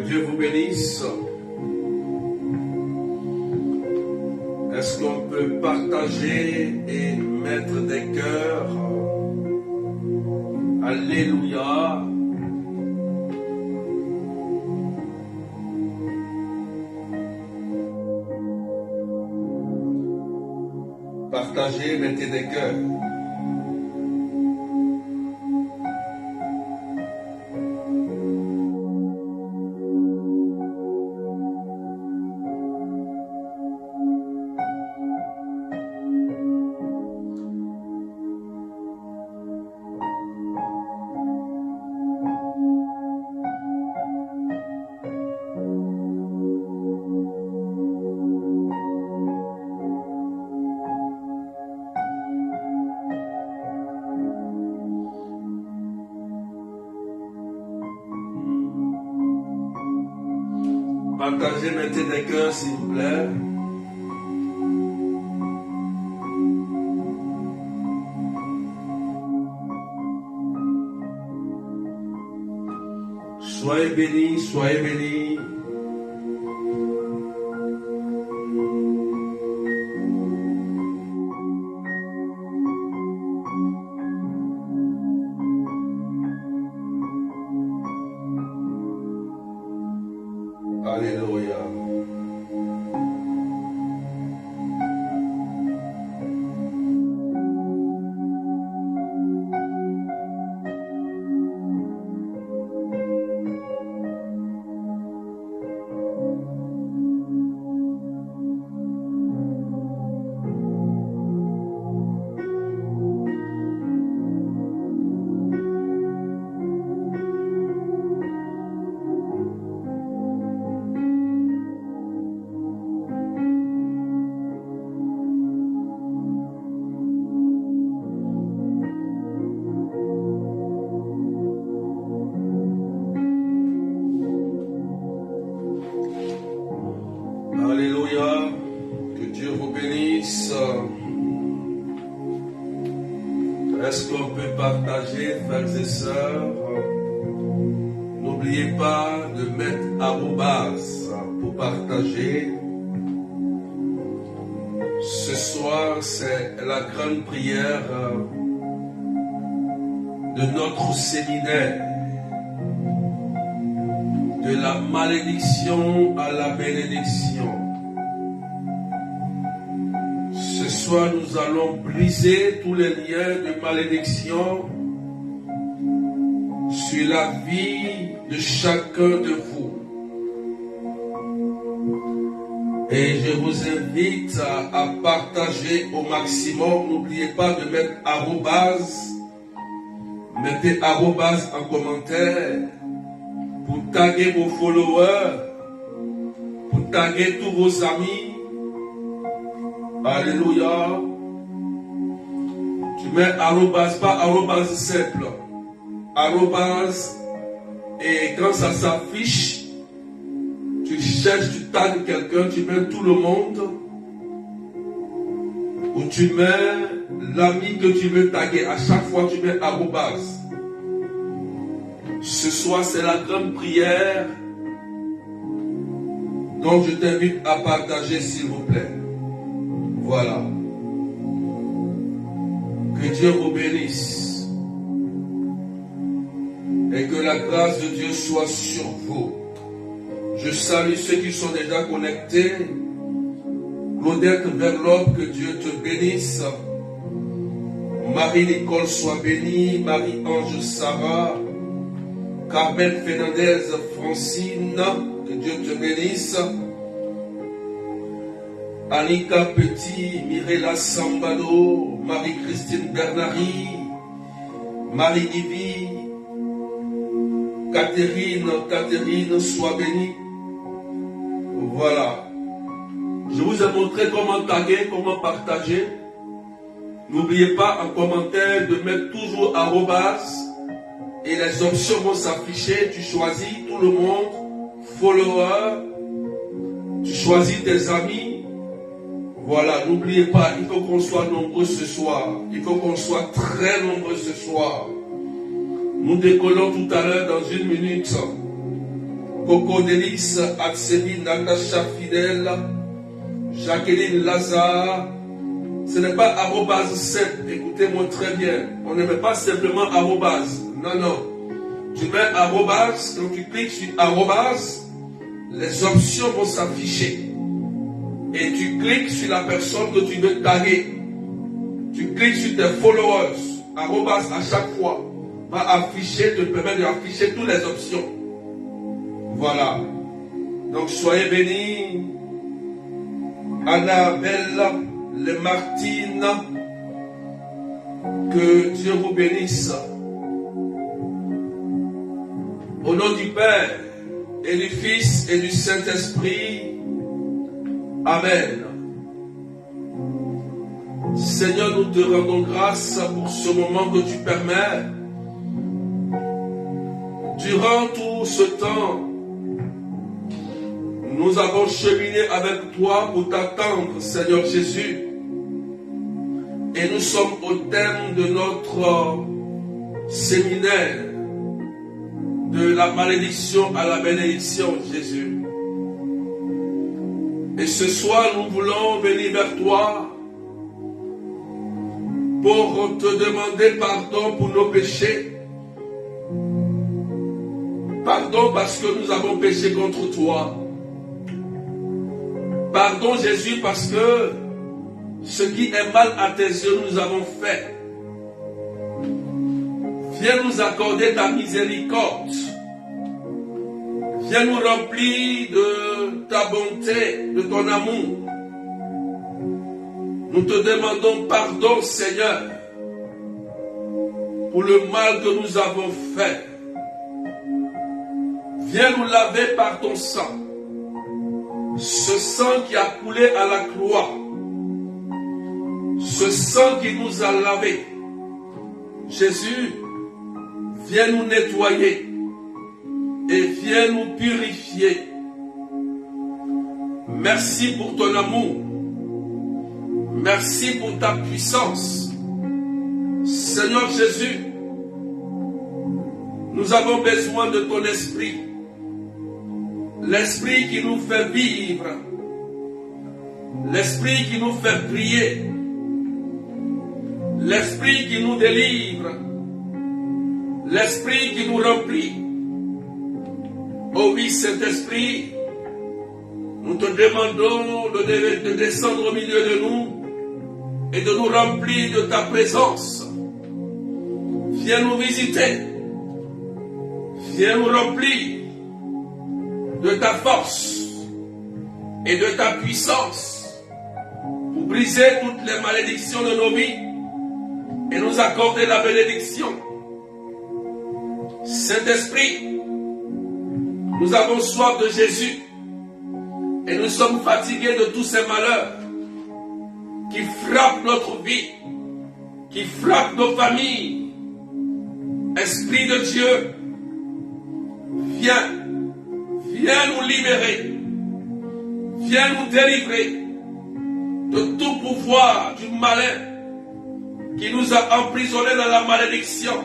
Dieu vous bénisse. Est-ce qu'on peut partager et mettre des cœurs? Alléluia. Partagez, mettez des cœurs. Partagez, mettez des cœurs s'il vous plaît. Soyez bénis, soyez bénis. Alléluia. Alléluia, que Dieu vous bénisse. Est-ce qu'on peut partager, frères et sœurs? n'oubliez pas de mettre arrobase pour partager. Ce soir, c'est la grande prière de notre séminaire. De la malédiction à la bénédiction. Ce soir, nous allons briser tous les liens de malédiction sur la vie de chacun de vous. Et je vous invite à partager au maximum. N'oubliez pas de mettre arrobase. Mettez arrobase en commentaire pour taguer vos followers, pour taguer tous vos amis. Alléluia. Tu mets arrobase, pas arrobase simple. Arrobase, et quand ça s'affiche, tu cherches, tu tagues quelqu'un, tu mets tout le monde, ou tu mets l'ami que tu veux taguer. À chaque fois, tu mets arrobase. Ce soir, c'est la grande prière dont je t'invite à partager, s'il vous plaît. Voilà. Que Dieu vous bénisse. Et que la grâce de Dieu soit sur vous. Je salue ceux qui sont déjà connectés. Claudette Verlope, que Dieu te bénisse. Marie-Nicole soit bénie. Marie-Ange Sarah. Carmen Fernandez Francine, que Dieu te bénisse. Annika Petit, Mirella Sambado, Marie-Christine Bernary, Marie-Yvie, Catherine, sois bénie. Voilà. Je vous ai montré comment taguer, comment partager. N'oubliez pas en commentaire de mettre toujours arrobase. Et les options vont s'afficher. Tu choisis tout le monde, follower, tu choisis tes amis. Voilà, n'oubliez pas, il faut qu'on soit nombreux ce soir. Il faut qu'on soit très nombreux ce soir. Nous décollons tout à l'heure dans 1 minute. Coco Délice, Axélie, Natacha Fidèle, Jacqueline Lazare. Ce n'est pas arrobase simple, écoutez-moi très bien. On ne met pas simplement arrobase. Non, non. Tu mets arrobase, quand tu cliques sur arrobase, les options vont s'afficher. Et tu cliques sur la personne que tu veux taguer. Tu cliques sur tes followers. Arrobase à chaque fois va afficher, te permet d'afficher toutes les options. Voilà. Donc soyez bénis. Annabelle, les Martines, que Dieu vous bénisse. Au nom du Père et du Fils et du Saint-Esprit. Amen. Seigneur, nous te rendons grâce pour ce moment que tu permets. Durant tout ce temps, nous avons cheminé avec toi pour t'attendre, Seigneur Jésus. Et nous sommes au thème de notre séminaire, de la malédiction à la bénédiction, Jésus. Et ce soir, nous voulons venir vers toi pour te demander pardon pour nos péchés. Pardon parce que nous avons péché contre toi. Pardon Jésus parce que ce qui est mal à tes yeux nous avons fait. Viens nous accorder ta miséricorde. Viens nous remplir de ta bonté, de ton amour. Nous te demandons pardon, Seigneur, pour le mal que nous avons fait. Viens nous laver par ton sang. Ce sang qui a coulé à la croix. Ce sang qui nous a lavés. Jésus, viens nous nettoyer. Et viens nous purifier. Merci pour ton amour. Merci pour ta puissance. Seigneur Jésus, Nous avons besoin de ton esprit. L'esprit qui nous fait vivre. L'esprit qui nous fait prier. L'esprit qui nous délivre. L'esprit qui nous remplit. Oh oui, Saint-Esprit, nous te demandons de descendre au milieu de nous et de nous remplir de ta présence. Viens nous visiter. Viens nous remplir de ta force et de ta puissance pour briser toutes les malédictions de nos vies et nous accorder la bénédiction. Saint-Esprit, nous avons soif de Jésus et nous sommes fatigués de tous ces malheurs qui frappent notre vie, qui frappent nos familles. Esprit de Dieu, viens nous libérer, viens nous délivrer de tout pouvoir du malin qui nous a emprisonnés dans la malédiction.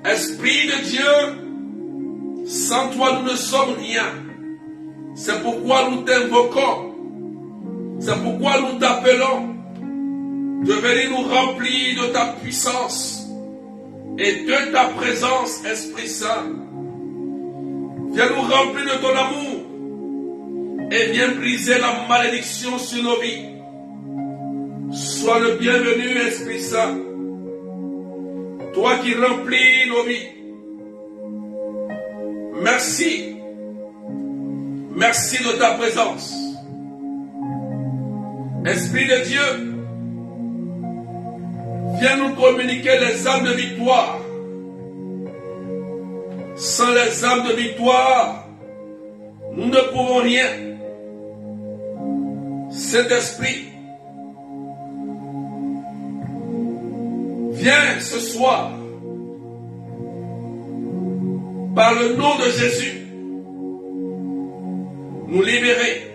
Esprit de Dieu, sans toi nous ne sommes rien. C'est pourquoi nous t'invoquons, c'est pourquoi nous t'appelons de venir nous remplir de ta puissance et de ta présence, Esprit Saint. Viens nous remplir de ton amour et viens briser la malédiction sur nos vies. Sois le bienvenu, Esprit Saint. Toi qui remplis nos vies. Merci. Merci de ta présence. Esprit de Dieu, viens nous communiquer les âmes de victoire. Sans les âmes de victoire, nous ne pouvons rien. Cet esprit, viens ce soir, par le nom de Jésus, nous libérer.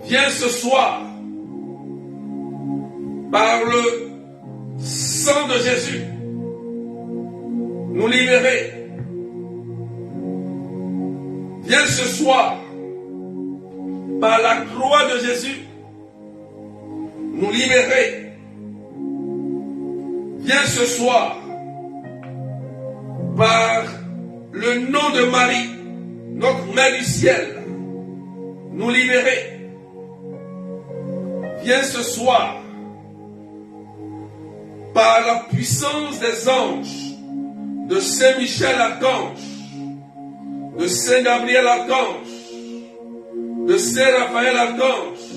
Viens ce soir, par le sang de Jésus, nous libérer. Viens ce soir, par la croix de Jésus, nous libérer. Viens ce soir, par le nom de Marie, notre Mère du ciel, nous libérer. Viens ce soir, par la puissance des anges, de Saint Michel Archange, de Saint Gabriel Archange, de Saint Raphaël Archange,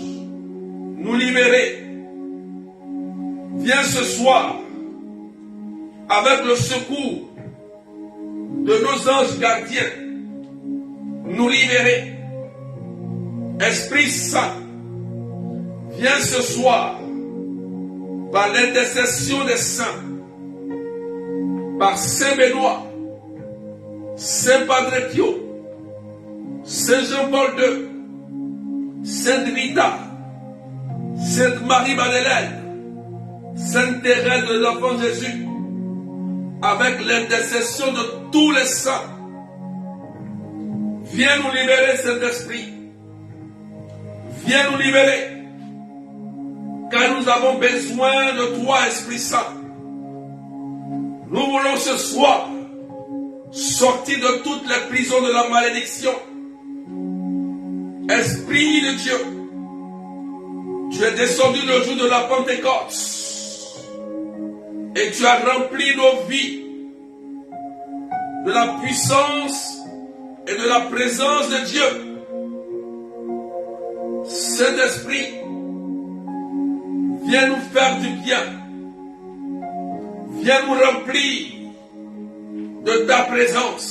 nous libérer. Viens ce soir, avec le secours de nos anges gardiens, nous libérer. Esprit Saint, viens ce soir, par l'intercession des saints, par Saint Benoît, Saint Padre Pio, Saint Jean-Paul II, Sainte Rita, Sainte Marie-Madeleine, Sainte Thérèse de l'Enfant Jésus, avec l'intercession de tous les saints, viens nous libérer, Saint-Esprit. Viens nous libérer, car nous avons besoin de toi, Esprit Saint. Nous voulons ce soir sortir de toutes les prisons de la malédiction. Esprit de Dieu, tu es descendu le jour de la Pentecôte et tu as rempli nos vies de la puissance et de la présence de Dieu. Saint-Esprit, viens nous faire du bien. Viens nous remplir de ta présence.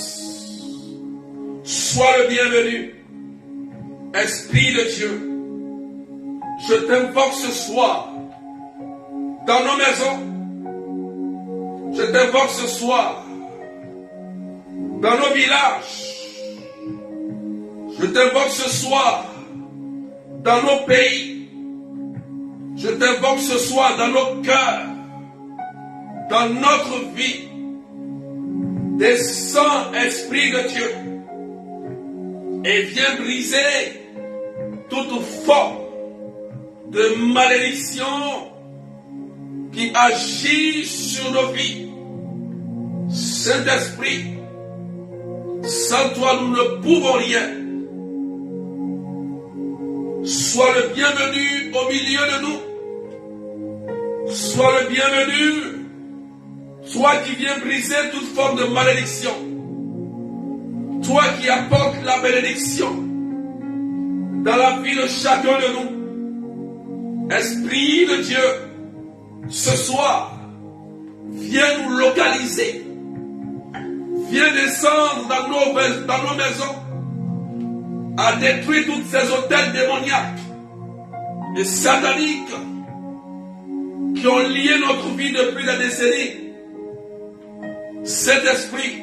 Sois le bienvenu. Esprit de Dieu, je t'invoque ce soir dans nos maisons. Je t'invoque ce soir dans nos villages. Je t'invoque ce soir dans nos pays. Je t'invoque ce soir dans nos cœurs, dans notre vie. Descends, Esprit de Dieu, et viens briser toute forme de malédiction qui agit sur nos vies. Saint-Esprit, sans toi nous ne pouvons rien. Sois le bienvenu au milieu de nous. Sois le bienvenu. Toi qui viens briser toute forme de malédiction. Toi qui apportes la bénédiction dans la vie de chacun de nous. Esprit de Dieu, ce soir, viens nous localiser. Viens descendre dans nos maisons à détruire toutes ces hôtels démoniaques et sataniques qui ont lié notre vie depuis des décennies. Cet esprit,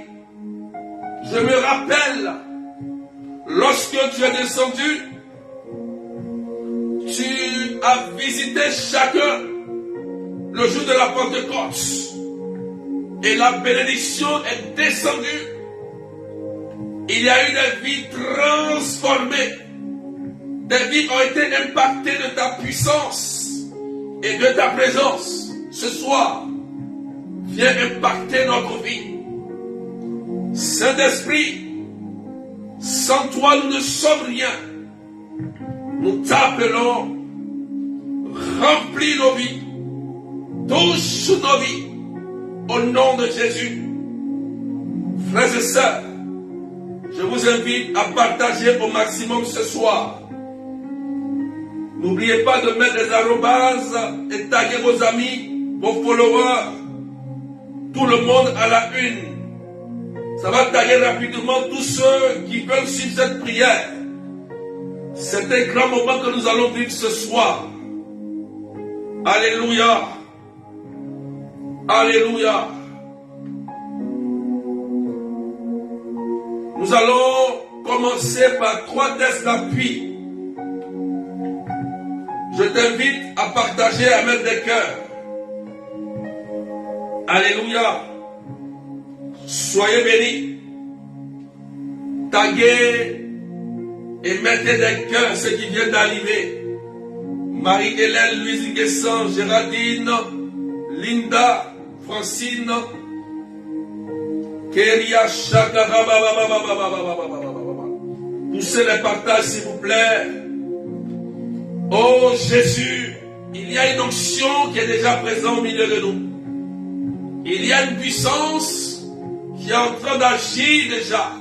je me rappelle, lorsque tu es descendu, tu as visité chacun le jour de la Pentecôte. Et la bénédiction est descendue. Il y a eu des vies transformées. Des vies ont été impactées de ta puissance et de ta présence. Ce soir, viens impacter notre vie. Saint-Esprit, sans toi nous ne sommes rien. Nous t'appelons, remplis nos vies, touche nos vies, au nom de Jésus. Frères et sœurs, je vous invite à partager au maximum ce soir. N'oubliez pas de mettre des arrobases et taguer vos amis, vos followers, tout le monde à la une. Ça va taguer rapidement tous ceux qui veulent suivre cette prière. C'est un grand moment que nous allons vivre ce soir. Alléluia. Alléluia. Nous allons commencer par 3 tests d'appui. Je t'invite à partager, à mettre des cœurs. Alléluia. Soyez bénis. Taguez et mettez des cœurs, ceux qui viennent d'arriver. Marie-Hélène, Louise Guesson, Géraldine, Linda, Francine, Kéria, Chakara, poussez les partages s'il vous plaît. Oh Jésus, il y a une onction qui est déjà présente au milieu de nous. Il y a une puissance qui est en train d'agir déjà.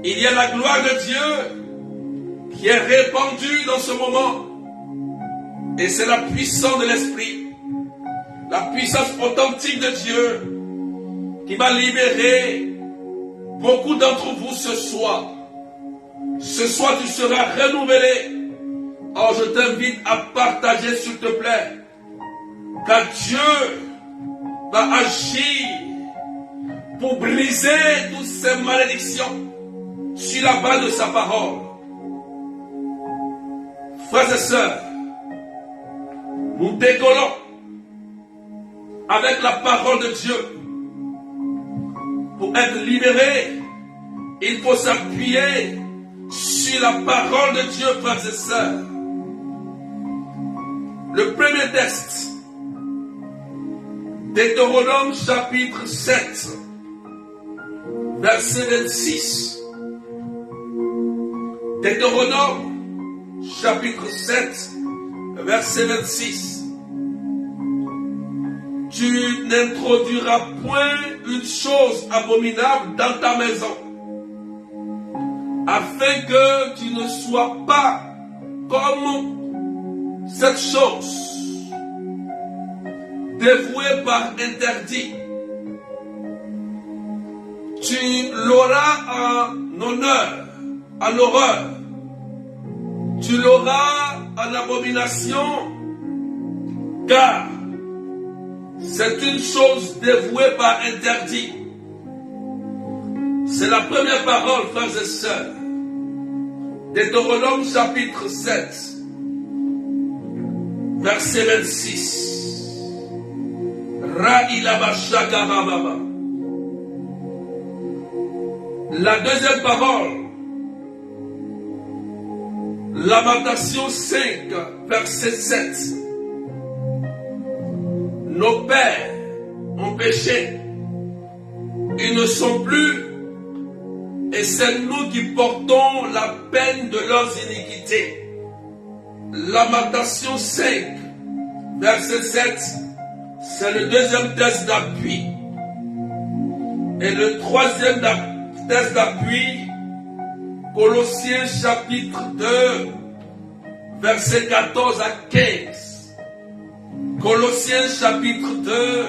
Il y a la gloire de Dieu qui est répandue dans ce moment. Et c'est la puissance de l'Esprit, la puissance authentique de Dieu qui va libérer beaucoup d'entre vous ce soir. Ce soir, tu seras renouvelé. Alors, je t'invite à partager, s'il te plaît, car Dieu va agir pour briser toutes ces malédictions sur la base de sa parole. Frères et sœurs, nous décollons avec la parole de Dieu. Pour être libéré, il faut s'appuyer sur la parole de Dieu, frères et sœurs. Le premier texte, Deutéronome chapitre 7, verset 26. Deutéronome chapitre 7, verset 26. Tu n'introduiras point une chose abominable dans ta maison, afin que tu ne sois pas comme cette chose, dévouée par interdit. Tu l'auras en honneur, en horreur. Tu l'auras en abomination, car c'est une chose dévouée par interdit. C'est la première parole, frères et sœurs. Deutéronome chapitre 7, verset 26. La deuxième parole, Lamentation 5, verset 7. Nos pères ont péché, ils ne sont plus, et c'est nous qui portons la peine de leurs iniquités. Lamentation 5, verset 7, c'est le deuxième texte d'appui. Et le troisième texte d'appui, Colossiens chapitre 2, verset 14 à 15. Colossiens chapitre 2,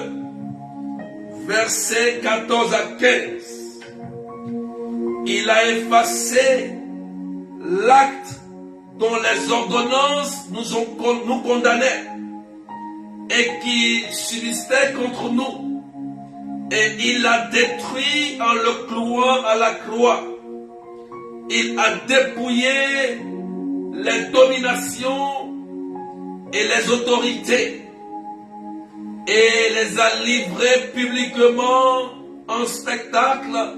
verset 14 à 15. Il a effacé l'acte dont les ordonnances nous condamnaient et qui subsistait contre nous. Et il l'a détruit en le clouant à la croix. Il a dépouillé les dominations et les autorités et les a livrées publiquement en spectacle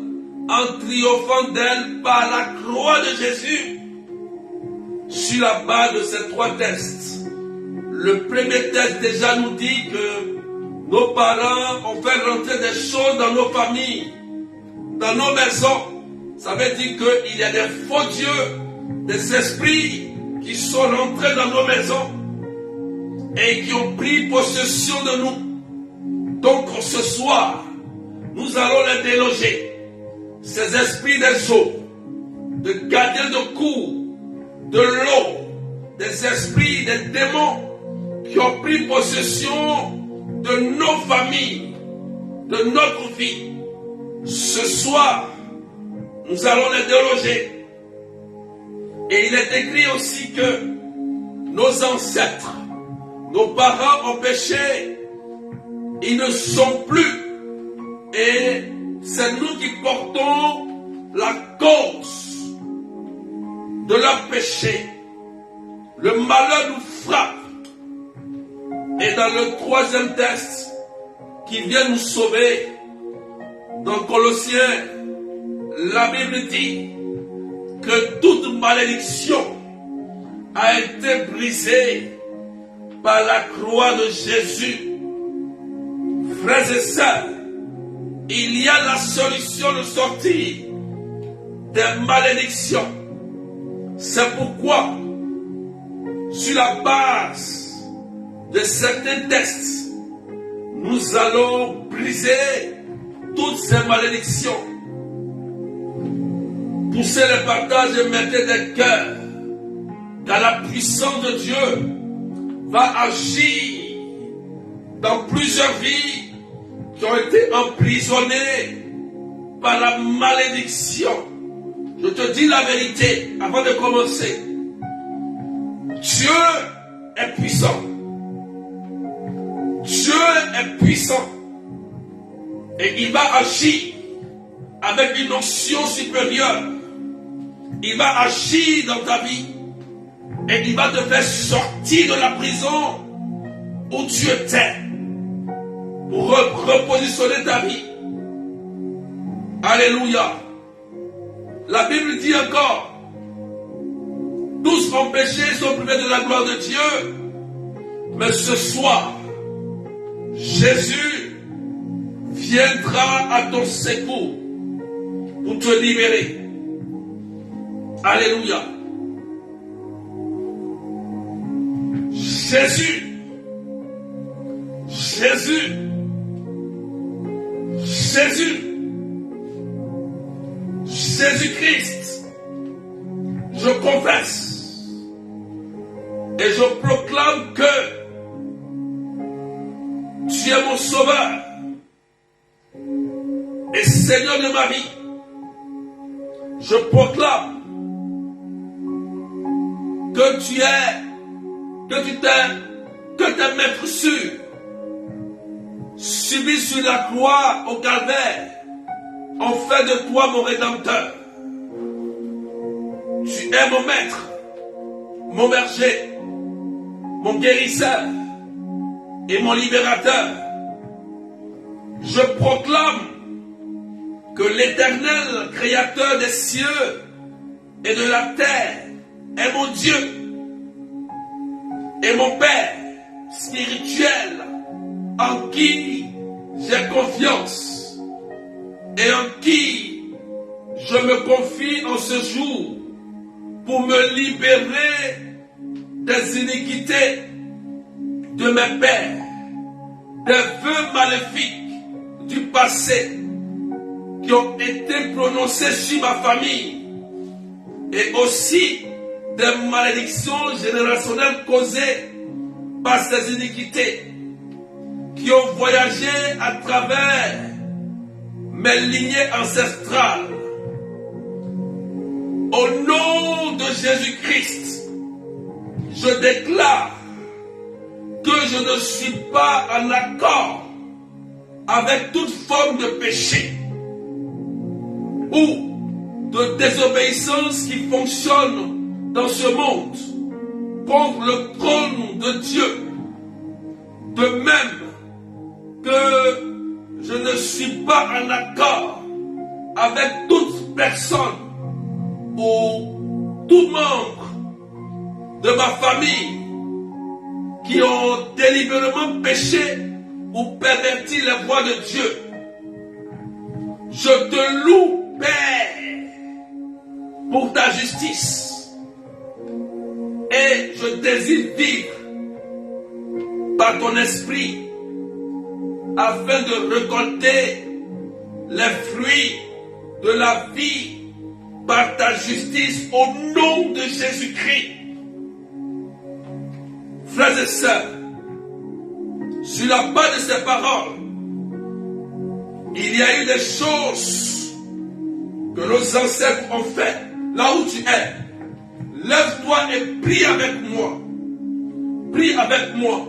en triomphant d'elle par la croix de Jésus. Sur la base de ces trois textes, le premier texte déjà nous dit que nos parents ont fait rentrer des choses dans nos familles, dans nos maisons. Ça veut dire qu'il y a des faux dieux, des esprits qui sont rentrés dans nos maisons et qui ont pris possession de nous. Donc ce soir, nous allons les déloger. Ces esprits des eaux, de gardiens de cour, de l'eau, des esprits, des démons qui ont pris possession de nos familles, de notre vie. Ce soir, nous allons les déloger. Et il est écrit aussi que nos ancêtres, nos parents ont péché, ils ne sont plus. Et c'est nous qui portons la cause de leur péché. Le malheur nous frappe. Et dans le troisième texte qui vient nous sauver, dans Colossiens, la Bible dit que toute malédiction a été brisée par la croix de Jésus. Frères et sœurs, il y a la solution de sortir des malédictions. C'est pourquoi, sur la base de certains textes, nous allons briser toutes ces malédictions. Poussez les partages et mettez des cœurs, car la puissance de Dieu va agir dans plusieurs vies qui ont été emprisonnées par la malédiction. Je te dis la vérité avant de commencer. Dieu est puissant. Dieu est puissant. Et il va agir avec une onction supérieure. Il va agir dans ta vie. Et il va te faire sortir de la prison où tu étais. Pour repositionner ta vie. Alléluia. La Bible dit encore, tous ont péché et sont privés de la gloire de Dieu. Mais ce soir, Jésus viendra à ton secours pour te libérer. Alléluia. Jésus, Jésus, Jésus, Jésus-Christ, je confesse et je proclame que tu es mon sauveur et Seigneur de ma vie. Je proclame que tu tes meurtrissures subies sur la croix au calvaire ont fait de toi mon rédempteur. Tu es mon maître, mon berger, mon guérisseur et mon libérateur. Je proclame que l'Éternel, créateur des cieux et de la terre, est mon Dieu et mon Père spirituel, en qui j'ai confiance et en qui je me confie en ce jour pour me libérer des iniquités de mes pères, des vœux maléfiques du passé qui ont été prononcés sur ma famille et aussi des malédictions générationnelles causées par ces iniquités qui ont voyagé à travers mes lignées ancestrales. Au nom de Jésus-Christ, je déclare que je ne suis pas en accord avec toute forme de péché ou de désobéissance qui fonctionne dans ce monde contre le trône de Dieu. De même que je ne suis pas en accord avec toute personne ou tout membre de ma famille qui ont délibérément péché ou perverti les voies de Dieu. Je te loue, Père, pour ta justice. Et je désire vivre par ton esprit afin de récolter les fruits de la vie par ta justice au nom de Jésus-Christ. Frères et sœurs, sur la base de ces paroles, il y a eu des choses que nos ancêtres ont fait. Là où tu es, lève-toi et prie avec moi. Prie avec moi.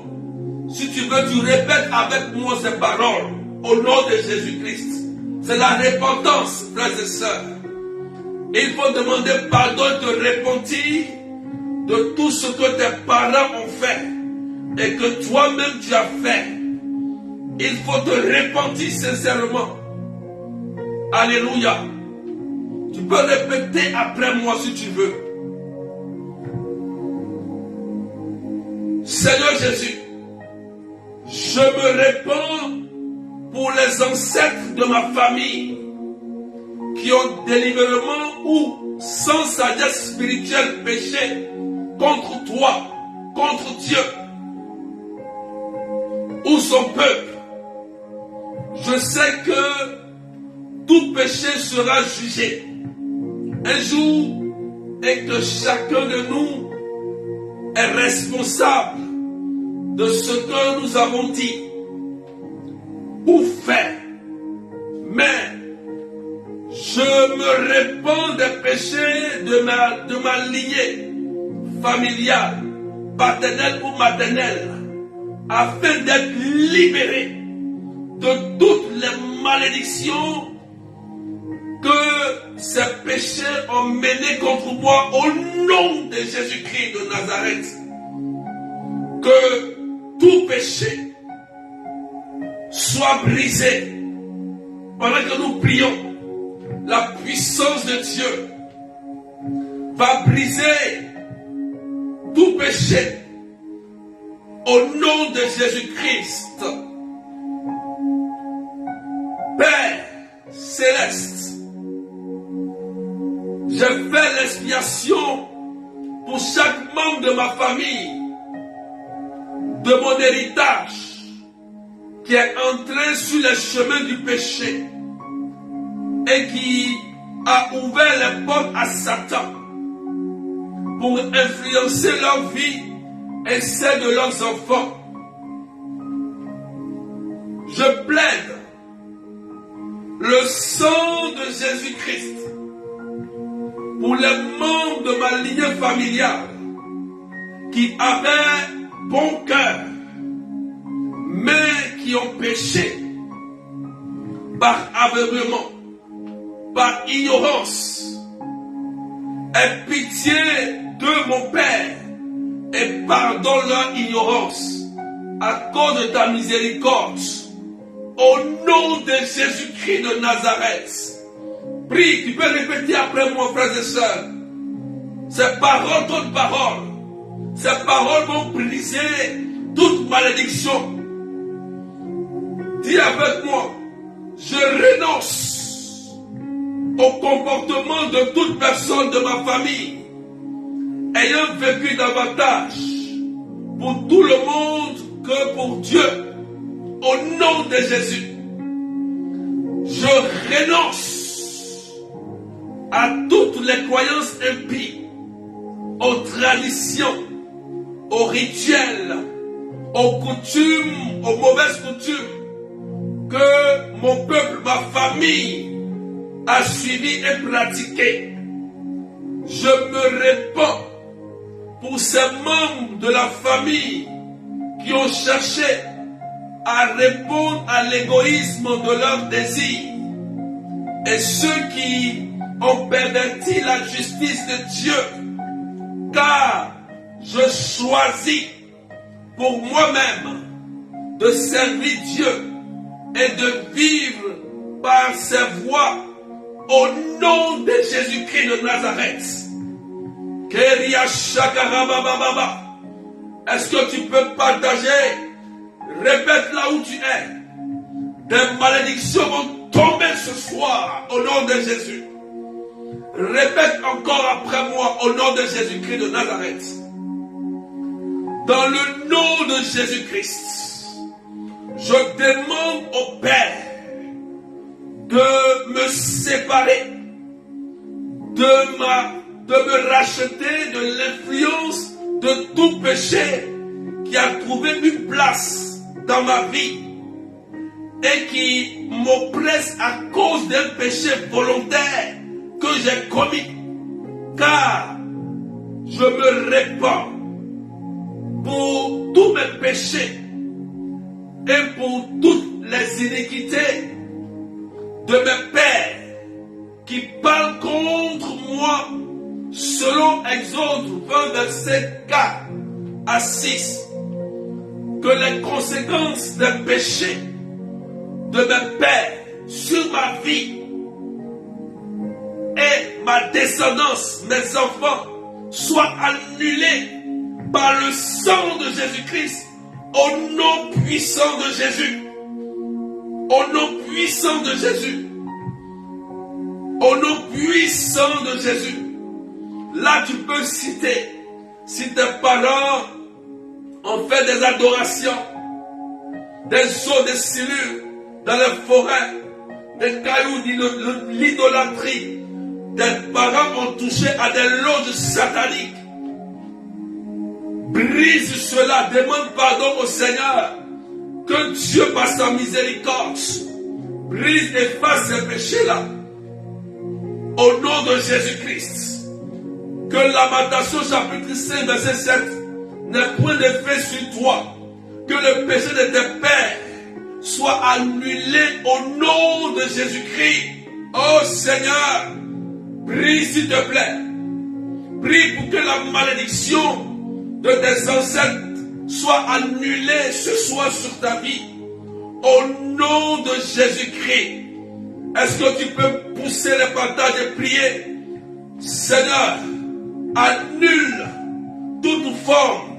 Si tu veux, tu répètes avec moi ces paroles au nom de Jésus-Christ. C'est la repentance, frères et sœurs. Il faut demander pardon et te repentir de tout ce que tes parents ont fait et que toi-même tu as fait. Il faut te repentir sincèrement. Alléluia. Tu peux répéter après moi si tu veux. Seigneur Jésus, je me répands pour les ancêtres de ma famille qui ont délibérément ou sans sagesse spirituelle péché contre toi, contre Dieu ou son peuple. Je sais que tout péché sera jugé un jour et que chacun de nous est responsable de ce que nous avons dit ou fait. Mais je me répands des péchés de ma lignée familiale, paternelle ou maternelle, afin d'être libéré de toutes les malédictions que ces péchés ont menées contre moi au nom de Jésus-Christ de Nazareth. Que tout péché soit brisé pendant que nous prions. La puissance de Dieu va briser tout péché au nom de Jésus-Christ. Père céleste, je fais l'expiation pour chaque membre de ma famille, de mon héritage, qui est entré sur les chemins du péché et qui a ouvert les portes à Satan pour influencer leur vie et celle de leurs enfants. Je plaide le sang de Jésus-Christ pour les membres de ma lignée familiale qui avaient bon cœur, mais qui ont péché par aveuglement, par ignorance. Aie pitié de mon Père et pardonne leur ignorance à cause de ta miséricorde. Au nom de Jésus-Christ de Nazareth, Prie, tu peux répéter après moi, frères et sœurs. Ces paroles, ton parole. Ces paroles vont briser toute malédiction. Dis avec moi, je renonce au comportement de toute personne de ma famille ayant vécu davantage pour tout le monde que pour Dieu. Au nom de Jésus, je renonce à toutes les croyances impies, aux traditions, aux rituels, aux coutumes, aux mauvaises coutumes que mon peuple, ma famille a suivi et pratiqué. Je me répands pour ces membres de la famille qui ont cherché à répondre à l'égoïsme de leurs désirs et ceux qui ont perverti la justice de Dieu, car je choisis pour moi-même de servir Dieu et de vivre par ses voies au nom de Jésus-Christ de Nazareth. Est-ce que tu peux partager? Répète là où tu es. Des malédictions vont tomber ce soir au nom de Jésus. Répète encore après moi au nom de Jésus-Christ de Nazareth. Dans le nom de Jésus-Christ, je demande au Père de me séparer, de me racheter de l'influence de tout péché qui a trouvé une place dans ma vie et qui m'oppresse à cause d'un péché volontaire que j'ai commis. Car je me répands pour tous mes péchés et pour toutes les iniquités de mes pères qui parlent contre moi selon Exode 20 verset 4 à 6. Que les conséquences des péchés de mes pères sur ma vie et ma descendance, mes enfants, soient annulées par le sang de Jésus-Christ, au nom puissant de Jésus. Au nom puissant de Jésus. Au nom puissant de Jésus. Là, tu peux citer, si tes parents ont fait des adorations, des eaux de silure dans les forêts, des cailloux l'idolâtrie, tes parents ont touché à des loges sataniques. Brise cela, demande pardon au Seigneur, que Dieu par sa miséricorde brise et efface ces péchés-là. Au nom de Jésus-Christ. Que Lamentation chapitre 5 verset 7 n'ait point d'effet sur toi. Que le péché de tes pères soit annulé au nom de Jésus-Christ. Oh Seigneur, prie s'il te plaît. Prie pour que la malédiction de tes ancêtres soit annulée ce soir sur ta vie. Au nom de Jésus-Christ. Est-ce que tu peux pousser les partages et prier? Seigneur, annule toute forme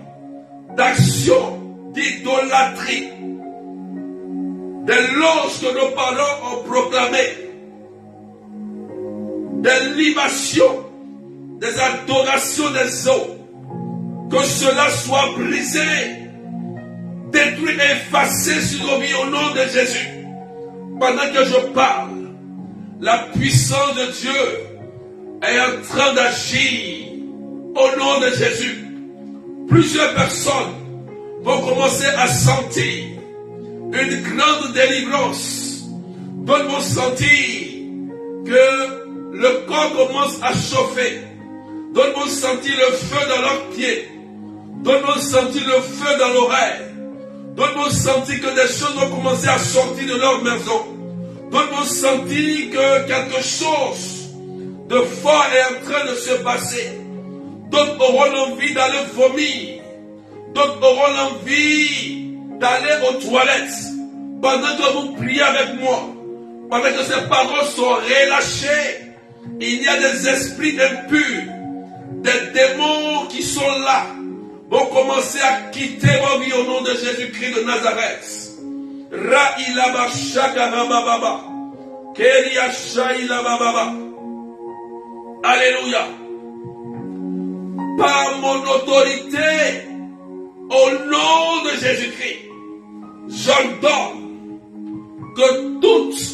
d'action d'idolâtrie, des loges que nos parents ont proclamées, des libations, des adorations des eaux, que cela soit brisé, détruit et effacé sur nos vies au nom de Jésus. Pendant que je parle, la puissance de Dieu est en train d'agir au nom de Jésus. Plusieurs personnes vont commencer à sentir une grande délivrance. D'autres vont sentir que le corps commence à chauffer. D'autres vont sentir le feu dans leurs pieds. D'autres vont sentir le feu dans l'oreille. D'autres vont sentir que des choses vont commencer à sortir de leur maison. D'autres vont sentir que quelque chose de fort est en train de se passer. D'autres auront l'envie d'aller vomir. D'autres auront l'envie d'aller aux toilettes. Pendant que vous priez avec moi, pendant que ces paroles sont relâchées il y a des esprits impurs, des démons qui sont là, vont commencer à quitter vos vies au nom de Jésus-Christ de Nazareth. Ra-ila-ba shaka-ra-ba-ba-ba. Keria-sha-ila-ba-ba-ba. Alléluia. Par mon autorité, au nom de Jésus-Christ, j'ordonne que toutes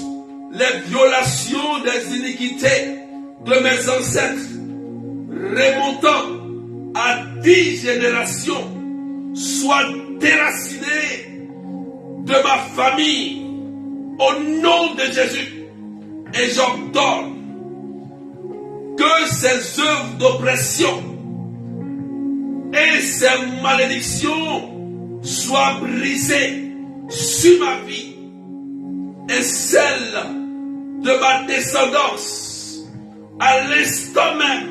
les violations des iniquités de mes ancêtres remontant à 10 générations soient déracinées de ma famille au nom de Jésus. Et j'ordonne que ces œuvres d'oppression et ces malédictions soient brisées sur ma vie et celle de ma descendance à l'instant même,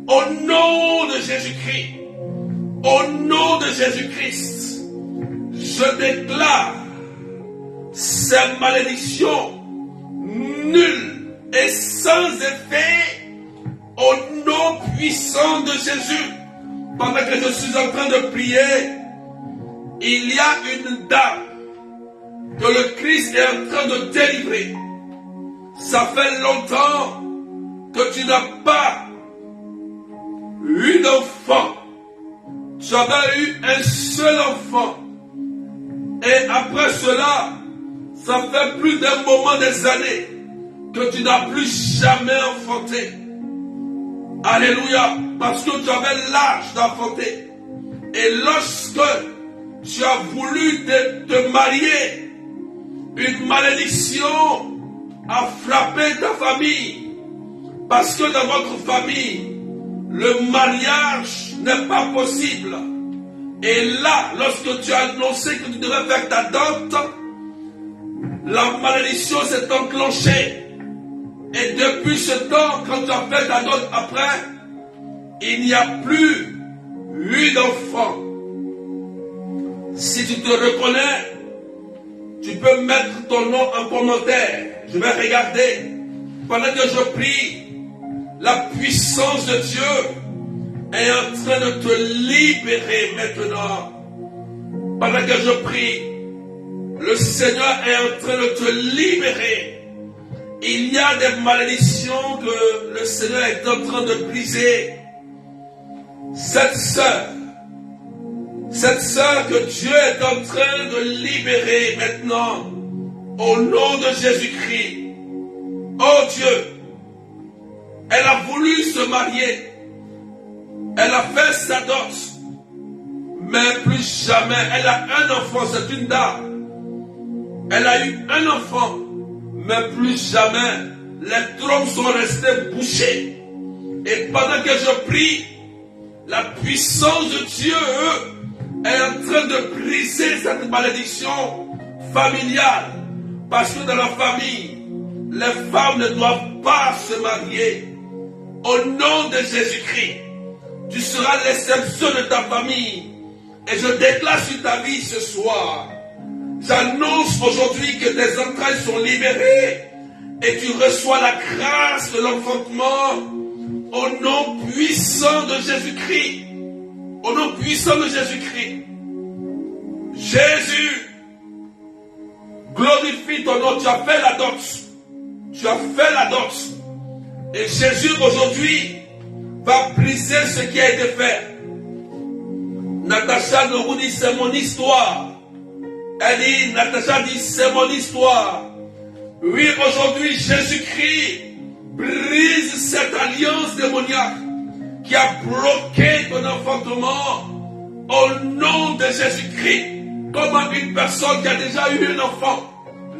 au nom de Jésus-Christ. Au nom de Jésus-Christ, je déclare ces malédictions nulles et sans effet au nom puissant de Jésus. Pendant que je suis en train de prier, il y a une dame que le Christ est en train de délivrer. Ça fait longtemps que tu n'as pas eu d'enfant. Tu avais eu un seul enfant. Et après cela, ça fait plus d'un moment des années que tu n'as plus jamais enfanté. Alléluia. Parce que tu avais l'âge d'enfanter. Et lorsque tu as voulu te marier, une malédiction a frappé ta famille. Parce que dans votre famille, le mariage n'est pas possible. Et là, lorsque tu as annoncé que tu devais faire ta dot, la malédiction s'est enclenchée. Et depuis ce temps, quand tu as fait ta dot après, il n'y a plus eu d'enfant. Si tu te reconnais, tu peux mettre ton nom en commentaire. Je vais regarder. Pendant que je prie, la puissance de Dieu est en train de te libérer maintenant. Pendant que je prie, le Seigneur est en train de te libérer. Il y a des malédictions que le Seigneur est en train de briser. Cette sœur que Dieu est en train de libérer maintenant, au nom de Jésus-Christ. Oh Dieu, elle a voulu se marier, elle a fait sa dot, mais plus jamais, elle a un enfant, c'est une dame. Elle a eu un enfant, mais plus jamais, les trompes sont restés bouchés. Et pendant que je prie, la puissance de Dieu est en train de briser cette malédiction familiale. Parce que dans la famille, les femmes ne doivent pas se marier. Au nom de Jésus-Christ, tu seras l'exception de ta famille. Et je déclare sur ta vie ce soir. J'annonce aujourd'hui que tes entrailles sont libérées et tu reçois la grâce de l'enfantement au nom puissant de Jésus-Christ. Au nom puissant de Jésus-Christ. Jésus, glorifie ton nom. Tu as fait la dot. Tu as fait la dot. Et Jésus aujourd'hui va briser ce qui a été fait. Natacha nous dit c'est mon histoire. Elle dit, Natacha dit c'est mon histoire. Oui, aujourd'hui Jésus-Christ brise cette alliance démoniaque qui a bloqué ton enfantement au nom de Jésus-Christ. Comment une personne qui a déjà eu un enfant,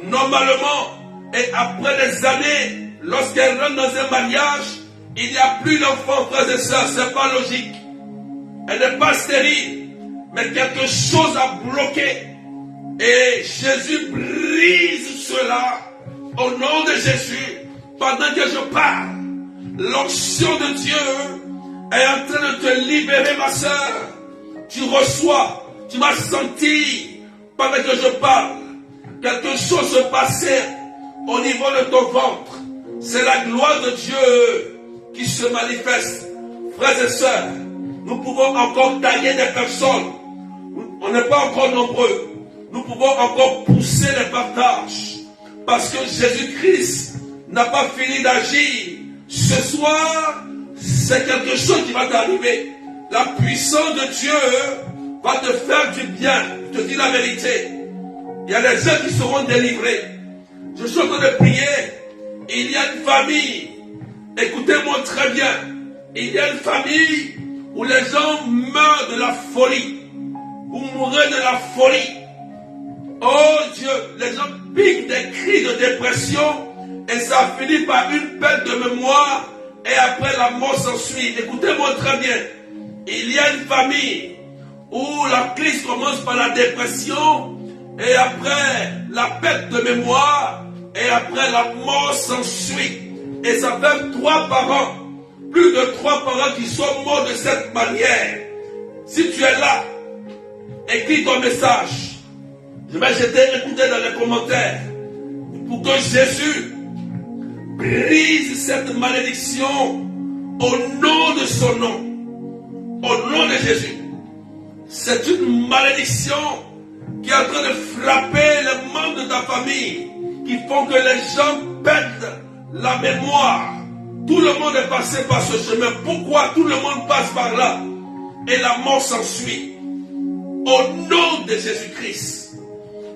normalement, et après des années, lorsqu'elle rentre dans un mariage, il n'y a plus d'enfant, frères et sœurs, c'est pas logique. Elle n'est pas stérile, mais quelque chose a bloqué. Et Jésus brise cela au nom de Jésus. Pendant que je parle, l'onction de Dieu est en train de te libérer, ma soeur. Tu reçois, tu vas sentir, pendant que je parle, quelque chose se passer au niveau de ton ventre. C'est la gloire de Dieu qui se manifeste. Frères et sœurs, nous pouvons encore tailler des personnes. On n'est pas encore nombreux. Nous pouvons encore pousser les partages. Parce que Jésus-Christ n'a pas fini d'agir. Ce soir, c'est quelque chose qui va t'arriver. La puissance de Dieu va te faire du bien. Je te dis la vérité. Il y a des gens qui seront délivrés. Je suis en train de prier. Il y a une famille. Écoutez-moi très bien. Il y a une famille où les gens meurent de la folie. Vous mourrez de la folie. Oh Dieu, les gens piquent des cris de dépression et ça finit par une perte de mémoire et après la mort s'ensuit. Écoutez-moi très bien. Il y a une famille où la crise commence par la dépression et après la perte de mémoire et après la mort s'ensuit. Et ça fait 3 parents, plus de 3 parents qui sont morts de cette manière. Si tu es là, écris ton message. Je vais écouter dans les commentaires pour que Jésus brise cette malédiction au nom de son nom. Au nom de Jésus. C'est une malédiction qui est en train de frapper les membres de ta famille, qui font que les gens perdent la mémoire. Tout le monde est passé par ce chemin. Pourquoi tout le monde passe par là? Et la mort s'ensuit. Au nom de Jésus-Christ,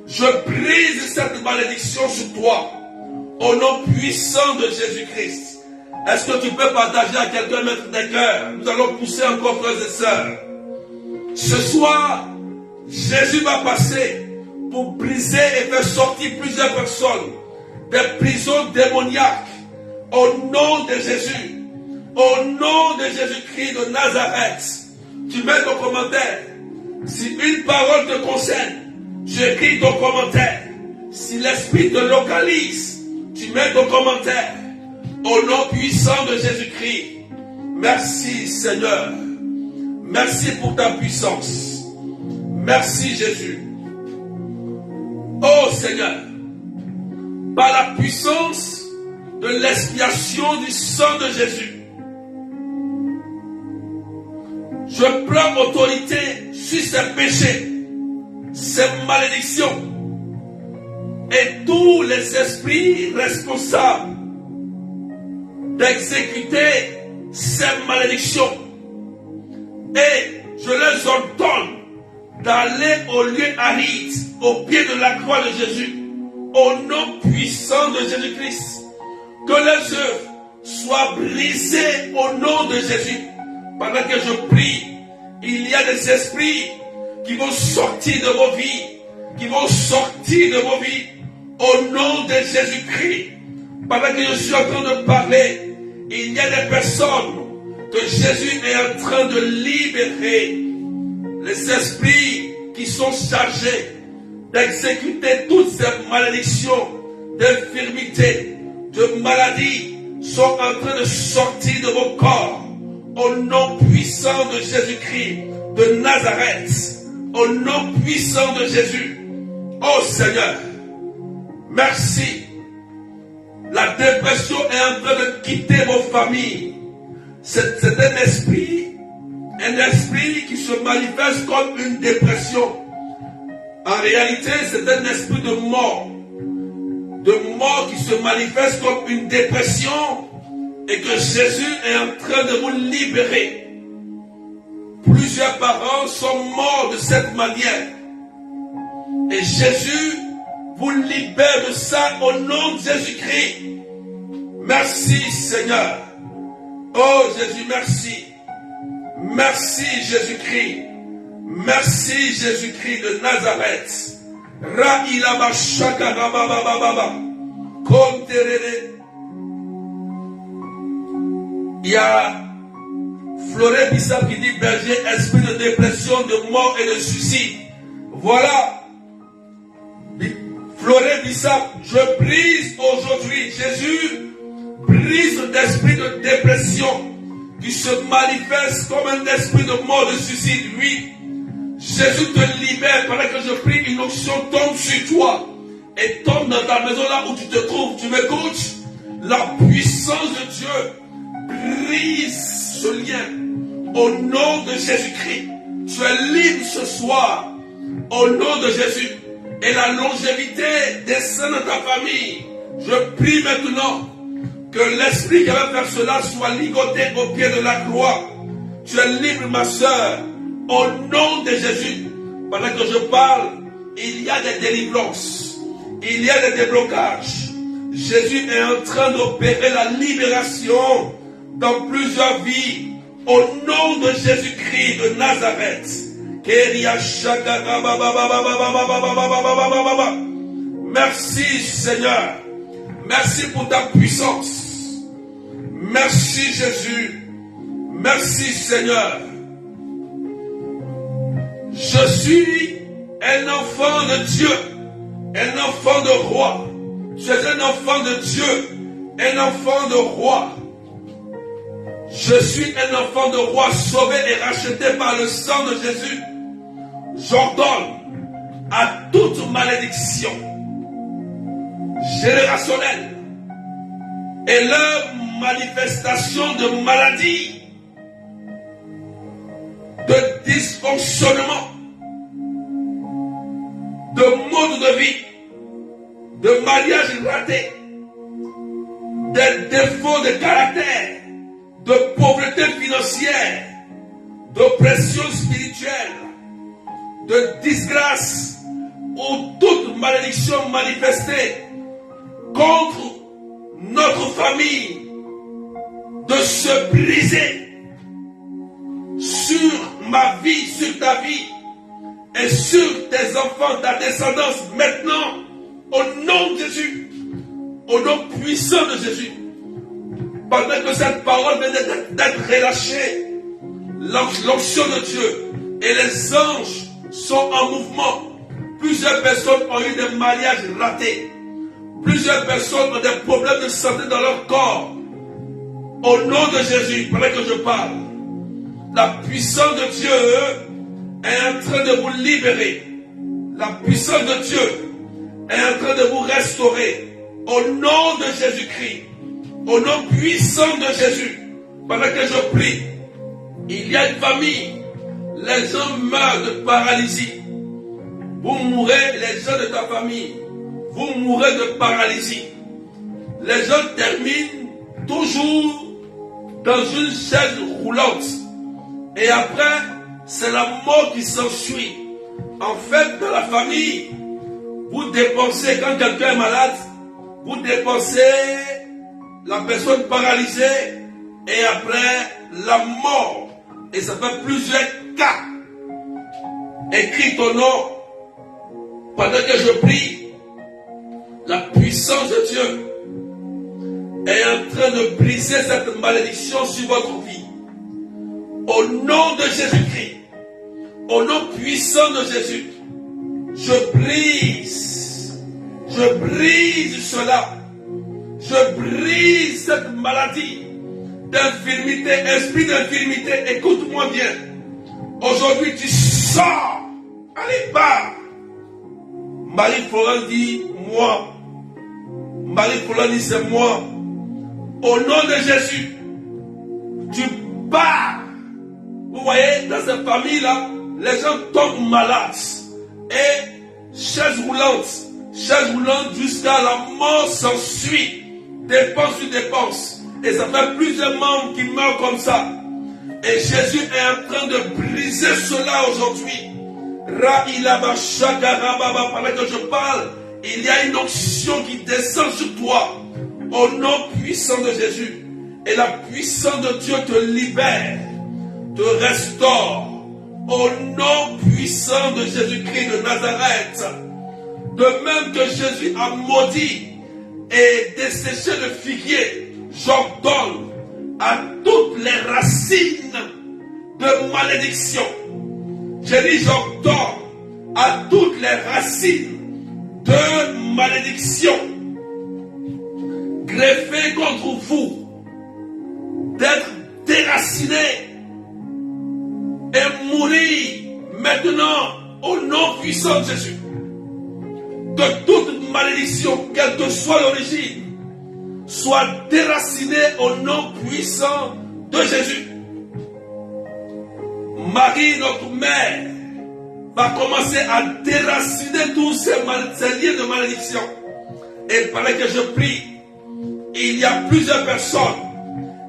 je brise cette malédiction sur toi. Au nom puissant de Jésus-Christ. Est-ce que tu peux partager à quelqu'un, mettre des cœurs? Nous allons pousser encore, frères et sœurs. Ce soir, Jésus va passer pour briser et faire sortir plusieurs personnes des prisons démoniaques. Au nom de Jésus. Au nom de Jésus-Christ de Nazareth. Tu mets ton commentaire. Si une parole te concerne, tu écris ton commentaire. Si l'esprit te localise, tu mets ton commentaire. Au nom puissant de Jésus-Christ. Merci Seigneur. Merci pour ta puissance. Merci Jésus. Oh Seigneur. Par la puissance de l'expiation du sang de Jésus. Je prends autorité sur ces péchés, ces malédictions et tous les esprits responsables d'exécuter ces malédictions. Et je les ordonne d'aller au lieu aride, au pied de la croix de Jésus, au nom puissant de Jésus-Christ. Que les œuvres soient brisées au nom de Jésus. Pendant que je prie, il y a des esprits qui vont sortir de vos vies, qui vont sortir de vos vies, au nom de Jésus-Christ. Pendant que je suis en train de parler, il y a des personnes que Jésus est en train de libérer. Les esprits qui sont chargés d'exécuter toutes ces malédictions, d'infirmités, de maladies, sont en train de sortir de vos corps. Au nom puissant de Jésus-Christ de Nazareth. Au nom puissant de Jésus. Oh Seigneur, merci. La dépression est en train de quitter vos familles. C'est un esprit qui se manifeste comme une dépression. En réalité, c'est un esprit de mort qui se manifeste comme une dépression et que Jésus est en train de vous libérer. Plusieurs parents sont morts de cette manière. Et Jésus vous libère de ça au nom de Jésus-Christ. Merci Seigneur. Oh Jésus, merci. Merci Jésus-Christ. Merci Jésus-Christ de Nazareth. Ra-ila-ba shaka-ra-ba-ba-ba-ba-ba. Kom-terere. Il y a Floré Bissap qui dit: berger, esprit de dépression, de mort et de suicide. Voilà. Floré Bissap, je brise aujourd'hui, Jésus brise l'esprit de dépression qui se manifeste comme un esprit de mort, de suicide. Oui, Jésus te libère. Pendant que je prie, une onction tombe sur toi et tombe dans ta maison là où tu te trouves. Tu m'écoutes? La puissance de Dieu brise ce lien. Au nom de Jésus-Christ, tu es libre ce soir. Au nom de Jésus. Et la longévité descend dans ta famille. Je prie maintenant que l'esprit qui va faire cela soit ligoté au pied de la croix. Tu es libre, ma soeur. Au nom de Jésus. Pendant que je parle, il y a des délivrances. Il y a des déblocages. Jésus est en train d'opérer la libération dans plusieurs vies. Au nom de Jésus-Christ de Nazareth. Merci Seigneur. Merci pour ta puissance. Merci Jésus. Merci Seigneur. Je suis un enfant de Dieu. Un enfant de roi. Tu es un enfant de Dieu. Un enfant de roi. Je suis un enfant de roi sauvé et racheté par le sang de Jésus. J'ordonne à toute malédiction générationnelle et leur manifestation de maladie, de dysfonctionnement, de mode de vie, de mariage raté, de défauts de caractère, de pauvreté financière, d'oppression spirituelle, de disgrâce ou toute malédiction manifestée contre notre famille, de se briser sur ma vie, sur ta vie et sur tes enfants, ta descendance maintenant, au nom de Jésus, au nom puissant de Jésus. Pendant que cette parole vient d'être relâchée, l'onction de Dieu et les anges sont en mouvement. Plusieurs personnes ont eu des mariages ratés. Plusieurs personnes ont des problèmes de santé dans leur corps. Au nom de Jésus, pendant que je parle, la puissance de Dieu est en train de vous libérer. La puissance de Dieu est en train de vous restaurer. Au nom de Jésus-Christ, au nom puissant de Jésus, pendant que je prie, il y a une famille, les gens meurent de paralysie. Vous mourrez, les gens de ta famille, vous mourrez de paralysie. Les gens terminent toujours dans une chaise roulante. Et après, c'est la mort qui s'ensuit. En fait, dans la famille, vous dépensez, quand quelqu'un est malade, vous dépensez la personne paralysée et après la mort. Et ça fait plusieurs cas. Écris ton nom. Pendant que je prie, la puissance de Dieu est en train de briser cette malédiction sur votre vie. Au nom de Jésus-Christ, au nom puissant de Jésus, je brise cela. Je brise cette maladie d'infirmité, esprit d'infirmité. Écoute-moi bien. Aujourd'hui, tu sors. Allez, pars. Marie-Florence dit, moi. Marie-Florence dit, c'est moi. Au nom de Jésus, tu pars. Vous voyez, dans cette famille-là, les gens tombent malades. Et chaise roulante jusqu'à la mort s'ensuit. Dépense sur dépense. Et ça fait plusieurs membres qui meurent comme ça. Et Jésus est en train de briser cela aujourd'hui. Pendant que je parle, il y a une onction qui descend sur toi. Au nom puissant de Jésus. Et la puissance de Dieu te libère, te restaure. Au nom puissant de Jésus-Christ de Nazareth. De même que Jésus a maudit et desséché le figuier, j'ordonne à toutes les racines de malédiction. J'ai dit j'ordonne à toutes les racines de malédiction greffées contre vous d'être déracinés et mourir maintenant au nom puissant de Jésus. De toute malédiction, quelle que soit l'origine, soit déraciné au nom puissant de Jésus. Marie, notre mère, va commencer à déraciner tous ces liens de malédiction. Et pendant que je prie, il y a plusieurs personnes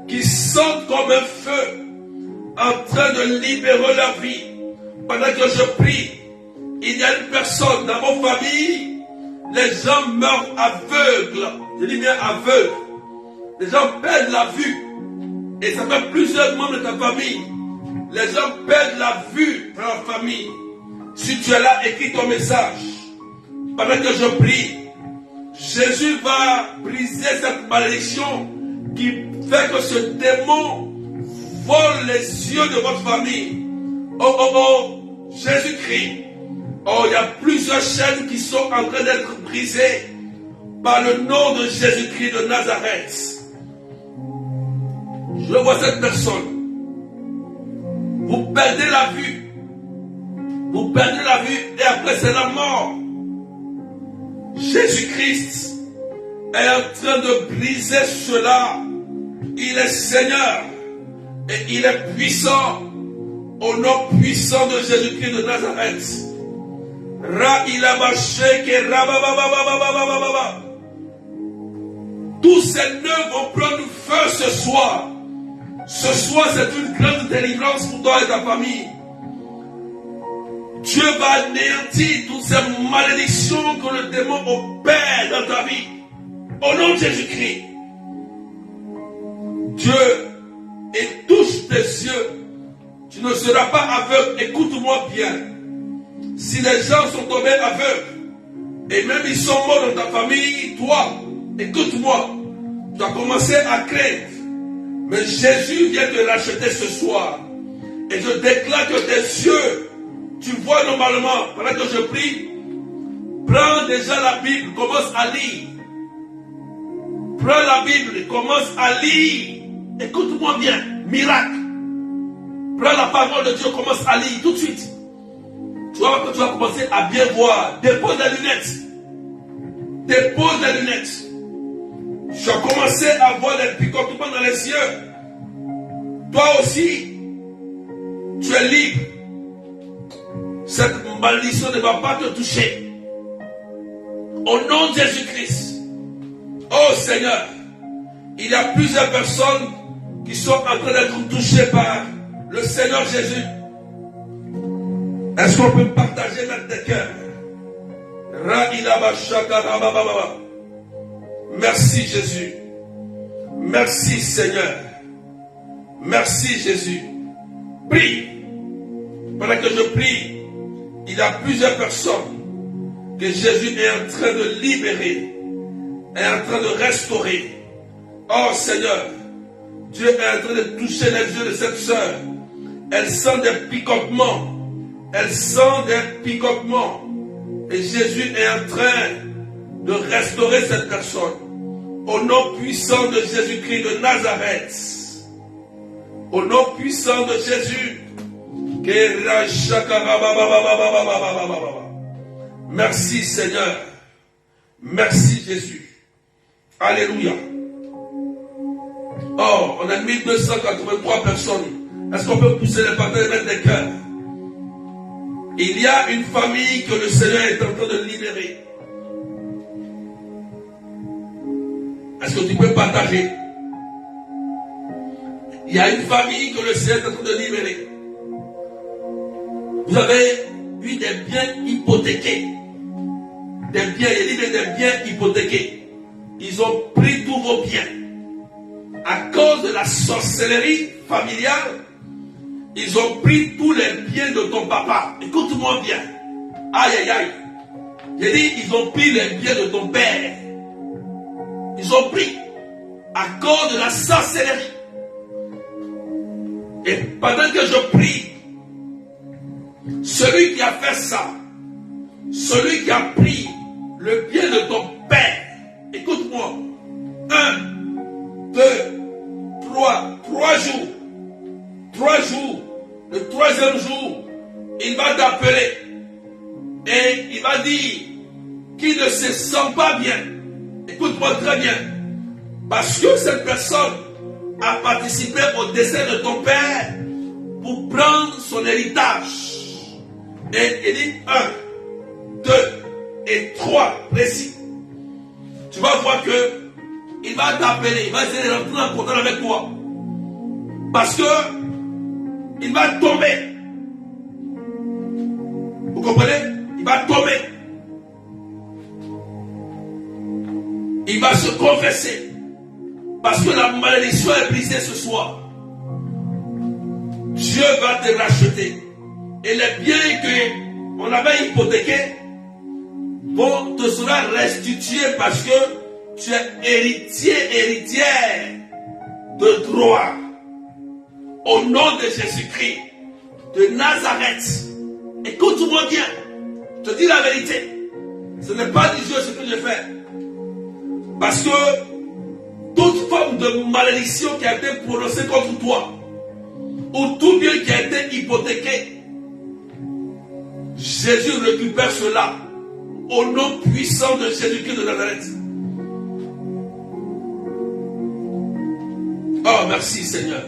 qui sentent comme un feu en train de libérer leur vie. Pendant que je prie, il y a une personne dans vos familles, les gens meurent aveugles. Je dis bien aveugles. Les gens perdent la vue. Et ça fait plusieurs membres de ta famille. Les gens perdent la vue dans la famille. Si tu es là, écris ton message. Pendant que je prie, Jésus va briser cette malédiction qui fait que ce démon vole les yeux de votre famille. Oh, oh, oh, Jésus-Christ. Oh, il y a plusieurs chaînes qui sont en train d'être brisées par le nom de Jésus-Christ de Nazareth. Je vois cette personne. Vous perdez la vue. Vous perdez la vue et après c'est la mort. Jésus-Christ est en train de briser cela. Il est Seigneur et il est puissant au nom puissant de Jésus-Christ de Nazareth. Tous ces nœuds vont prendre feu ce soir. Ce soir, c'est une grande délivrance pour toi et ta famille. Dieu va anéantir toutes ces malédictions que le démon opère dans ta vie. Au nom de Jésus-Christ. Dieu, et touche tes yeux. Tu ne seras pas aveugle. Écoute-moi bien. Si les gens sont tombés aveugles, et même ils sont morts dans ta famille, toi, écoute-moi. Tu as commencé à craindre. Mais Jésus vient te racheter ce soir. Et je déclare que tes yeux, tu vois normalement, pendant que je prie, prends déjà la Bible, commence à lire. Prends la Bible, commence à lire. Écoute-moi bien, miracle. Prends la parole de Dieu, commence à lire tout de suite. Tu vois que tu vas commencer à bien voir. Dépose les lunettes. Dépose les lunettes. Tu as commencé à voir les picotements dans les yeux. Toi aussi, tu es libre. Cette malédiction ne va pas te toucher. Au nom de Jésus-Christ. Oh Seigneur, il y a plusieurs personnes qui sont en train d'être touchées par le Seigneur Jésus. Est-ce qu'on peut partager notre cœur? Merci Jésus. Merci Seigneur. Merci Jésus. Prie. Pendant que je prie, il y a plusieurs personnes que Jésus est en train de libérer, est en train de restaurer. Oh Seigneur, Dieu est en train de toucher les yeux de cette sœur. Elle sent des picotements. Elle sent des picotements. Et Jésus est en train de restaurer cette personne. Au nom puissant de Jésus-Christ de Nazareth. Au nom puissant de Jésus. Merci Seigneur. Merci Jésus. Alléluia. Oh, on a 1283 personnes. Est-ce qu'on peut pousser les partenaires et mettre des cœurs? Il y a une famille que le Seigneur est en train de libérer. Est-ce que tu peux partager? Il y a une famille que le Seigneur est en train de libérer. Vous avez eu des biens hypothéqués. Des biens, il y a des biens hypothéqués. Ils ont pris tous vos biens. À cause de la sorcellerie familiale, ils ont pris tous les biens de ton papa. Écoute-moi bien. Aïe, aïe, aïe. J'ai dit, ils ont pris les biens de ton père. Ils ont pris à cause de la sorcellerie. Et pendant que je prie, celui qui a fait ça, celui qui a pris le bien de ton père, écoute-moi. 1, 2, 3 jours. 3 jours. Le 3e jour, il va t'appeler. Et il va dire qu'il ne se sent pas bien. Écoute-moi très bien. Parce que cette personne a participé au décès de ton père pour prendre son héritage. Et il dit 1, 2 et 3, précis. Tu vas voir que il va t'appeler, il va essayer de rentrer en contact avec toi. Parce que il va tomber. Vous comprenez? Il va tomber. Il va se confesser. Parce que la malédiction est brisée ce soir. Dieu va te racheter. Et les biens qu'on avait hypothéqués te sera restitué parce que tu es héritière de droit. Au nom de Jésus-Christ de Nazareth. Écoute-moi bien. Je te dis la vérité. Ce n'est pas du jeu ce que je fais. Parce que toute forme de malédiction qui a été prononcée contre toi, ou tout bien qui a été hypothéqué, Jésus récupère cela au nom puissant de Jésus-Christ de Nazareth. Oh, merci Seigneur.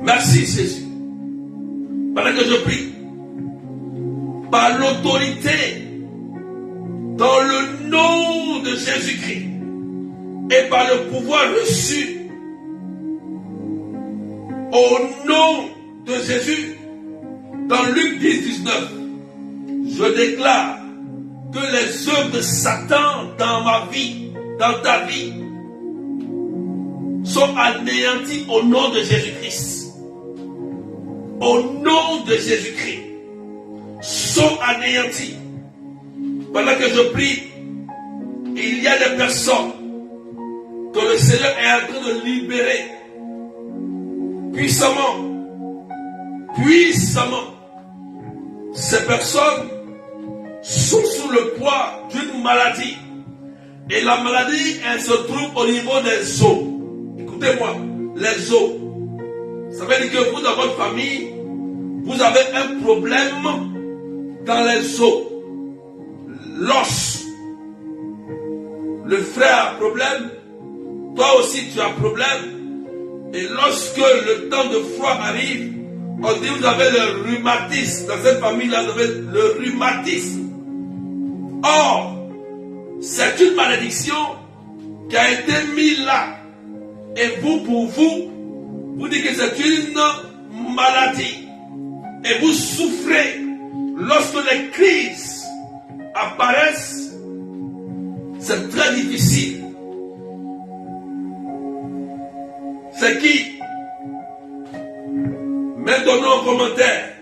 Merci Jésus. Pendant que je prie, par l'autorité, dans le nom de Jésus-Christ, et par le pouvoir reçu, au nom de Jésus, dans Luc 10, 19, je déclare que les œuvres de Satan dans ma vie, dans ta vie, sont anéanties au nom de Jésus-Christ. Au nom de Jésus-Christ, sont anéanties. Pendant que je prie, il y a des personnes que le Seigneur est en train de libérer puissamment. Puissamment. Ces personnes sont sous le poids d'une maladie. Et la maladie, elle se trouve au niveau des os. Écoutez-moi, les os. Ça veut dire que vous, dans votre famille, vous avez un problème dans les os. L'os. Le frère a un problème. Toi aussi, tu as un problème. Et lorsque le temps de froid arrive, on dit vous avez le rhumatisme. Dans cette famille-là, vous avez le rhumatisme. Or, c'est une malédiction qui a été mise là. Et vous, pour vous, vous dites que c'est une maladie. Et vous souffrez lorsque les crises apparaissent. C'est très difficile. C'est qui? Mettons-nous en commentaire.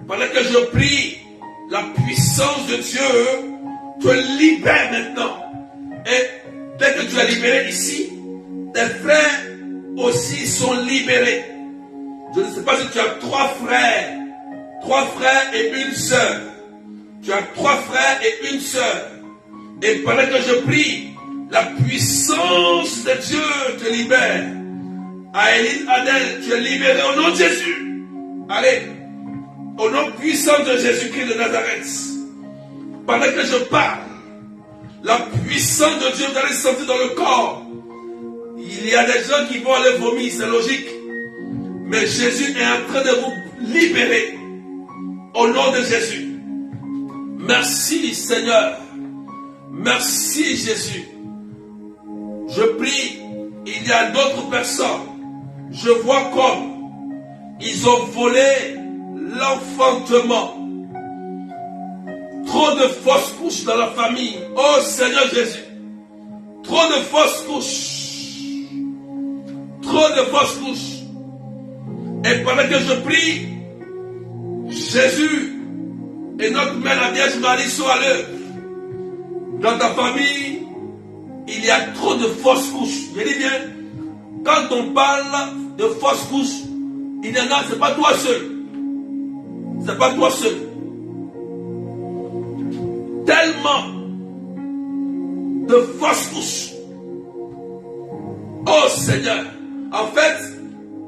Pendant que je prie, la puissance de Dieu te libère maintenant. Et dès que tu es libéré ici, tes frères aussi sont libérés. Je ne sais pas si tu as 3 frères et une sœur. Tu as 3 frères et une sœur. Et pendant que je prie, la puissance de Dieu te libère. Aéline Adèle, tu es libéré au nom de Jésus. Allez, au nom puissant de Jésus-Christ de Nazareth. Pendant que je parle, la puissance de Dieu, vous allez sentir dans le corps. Il y a des gens qui vont aller vomir, c'est logique. Mais Jésus est en train de vous libérer. Au nom de Jésus. Merci Seigneur. Merci Jésus. Je prie, il y a d'autres personnes. Je vois comme ils ont volé l'enfantement. Trop de fausses couches dans la famille. Oh Seigneur Jésus. Trop de fausses couches. Trop de fausses couches. Et pendant que je prie, Jésus et notre mère la Vierge Marie sont à l'œuvre. Dans ta famille, il y a trop de fausses couches. Je dis bien, quand on parle de fausses couches, il y en a, c'est pas toi seul. C'est pas toi seul. Tellement de fausses couches. Oh Seigneur, en fait,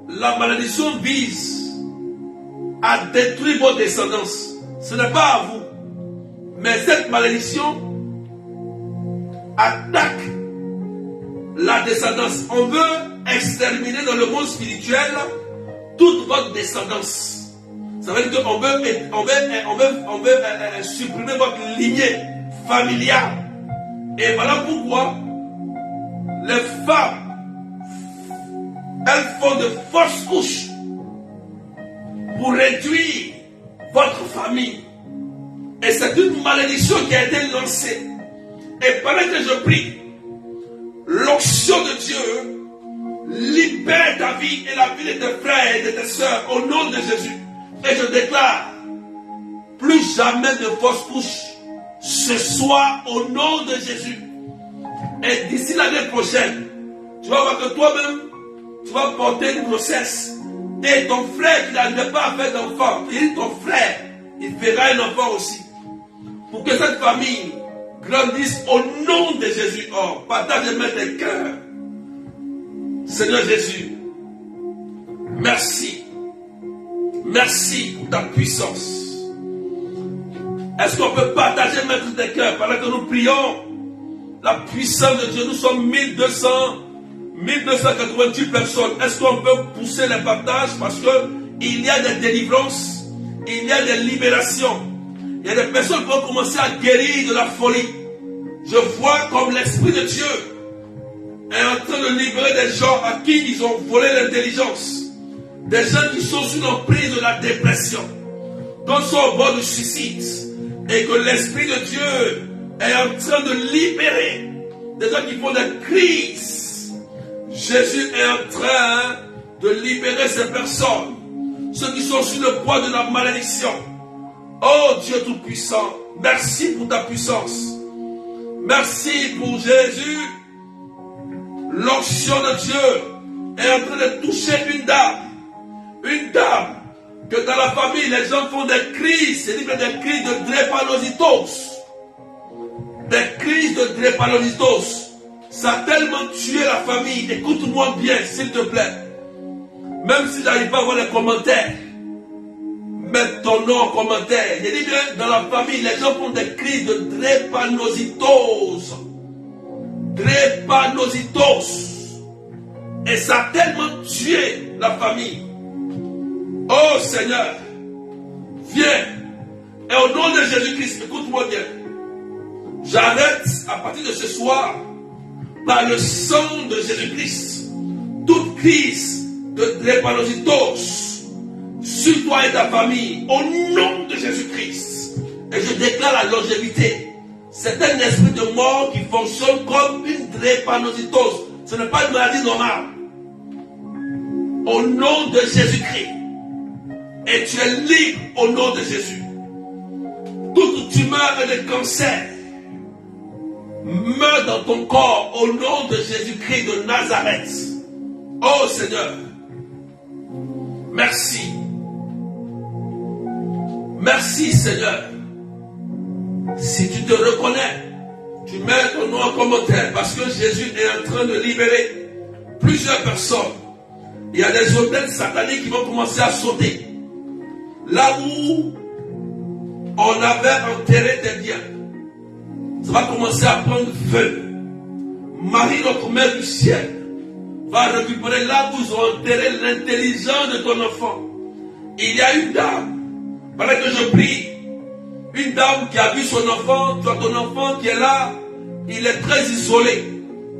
la malédiction vise à détruire vos descendances. Ce n'est pas à vous. Mais cette malédiction attaque la descendance. On veut exterminer dans le monde spirituel toute votre descendance. Ça veut dire qu'on veut supprimer votre lignée familiale. Et voilà pourquoi les femmes, elles font de fausses couches pour réduire votre famille. Et c'est une malédiction qui a été lancée. Et pendant que je prie, l'onction de Dieu libère ta vie et la vie de tes frères et de tes soeurs au nom de Jésus. Et je déclare, plus jamais de fausses couches ce soir au nom de Jésus. Et d'ici l'année prochaine, tu vas voir que toi-même, tu vas porter une grossesse. Et ton frère qui n'arrivait pas à faire d'enfant, et ton frère, il fera un enfant aussi. Pour que cette famille grandisse au nom de Jésus. Oh, partage-moi tes cœurs. Seigneur Jésus, merci. Merci pour ta puissance. Est-ce qu'on peut partager maintenant tes cœurs pendant que nous prions? La puissance de Dieu, nous sommes 1288 personnes. Est-ce qu'on peut pousser les partages? Parce qu'il y a des délivrances, il y a des libérations. Il y a des personnes qui vont commencer à guérir de la folie. Je vois comme l'Esprit de Dieu est en train de libérer des gens à qui ils ont volé l'intelligence. Des gens qui sont sous l'emprise de la dépression, d'autres sont au bord du suicide, et que l'Esprit de Dieu est en train de libérer des gens qui font des crises. Jésus est en train de libérer ces personnes, ceux qui sont sous le poids de la malédiction. Oh Dieu Tout-Puissant, merci pour ta puissance. Merci pour Jésus. L'onction de Dieu est en train de toucher une dame. Une dame, que dans la famille, les gens font des crises, c'est des crises de drépanocytose. Des crises de drépanocytose. Ça a tellement tué la famille. Écoute-moi bien, s'il te plaît. Même si j'arrive pas à voir les commentaires, mets ton nom en commentaire. Il dit bien, dans la famille, les gens font des crises de drépanocytose. Drépanocytose. Et ça a tellement tué la famille. Oh Seigneur, viens. Et au nom de Jésus-Christ, écoute-moi bien. J'arrête à partir de ce soir, par le sang de Jésus-Christ, toute crise de drépanocytose sur toi et ta famille, au nom de Jésus-Christ. Et je déclare la longévité. C'est un esprit de mort qui fonctionne comme une drépanocytose. Ce n'est pas une maladie normale. Au nom de Jésus-Christ. Et tu es libre au nom de Jésus. Toute tumeur et le cancer meurt dans ton corps au nom de Jésus-Christ de Nazareth. Oh Seigneur, merci. Merci Seigneur. Si tu te reconnais, tu mets ton nom en commentaire parce que Jésus est en train de libérer plusieurs personnes. Il y a des hôtels sataniques qui vont commencer à sauter. Là où on avait enterré des biens, ça va commencer à prendre feu. Marie, notre Mère du ciel, va récupérer là où ils ont enterré l'intelligence de ton enfant. Il y a une dame, pendant que je prie, une dame qui a vu son enfant, tu as ton enfant qui est là, il est très isolé.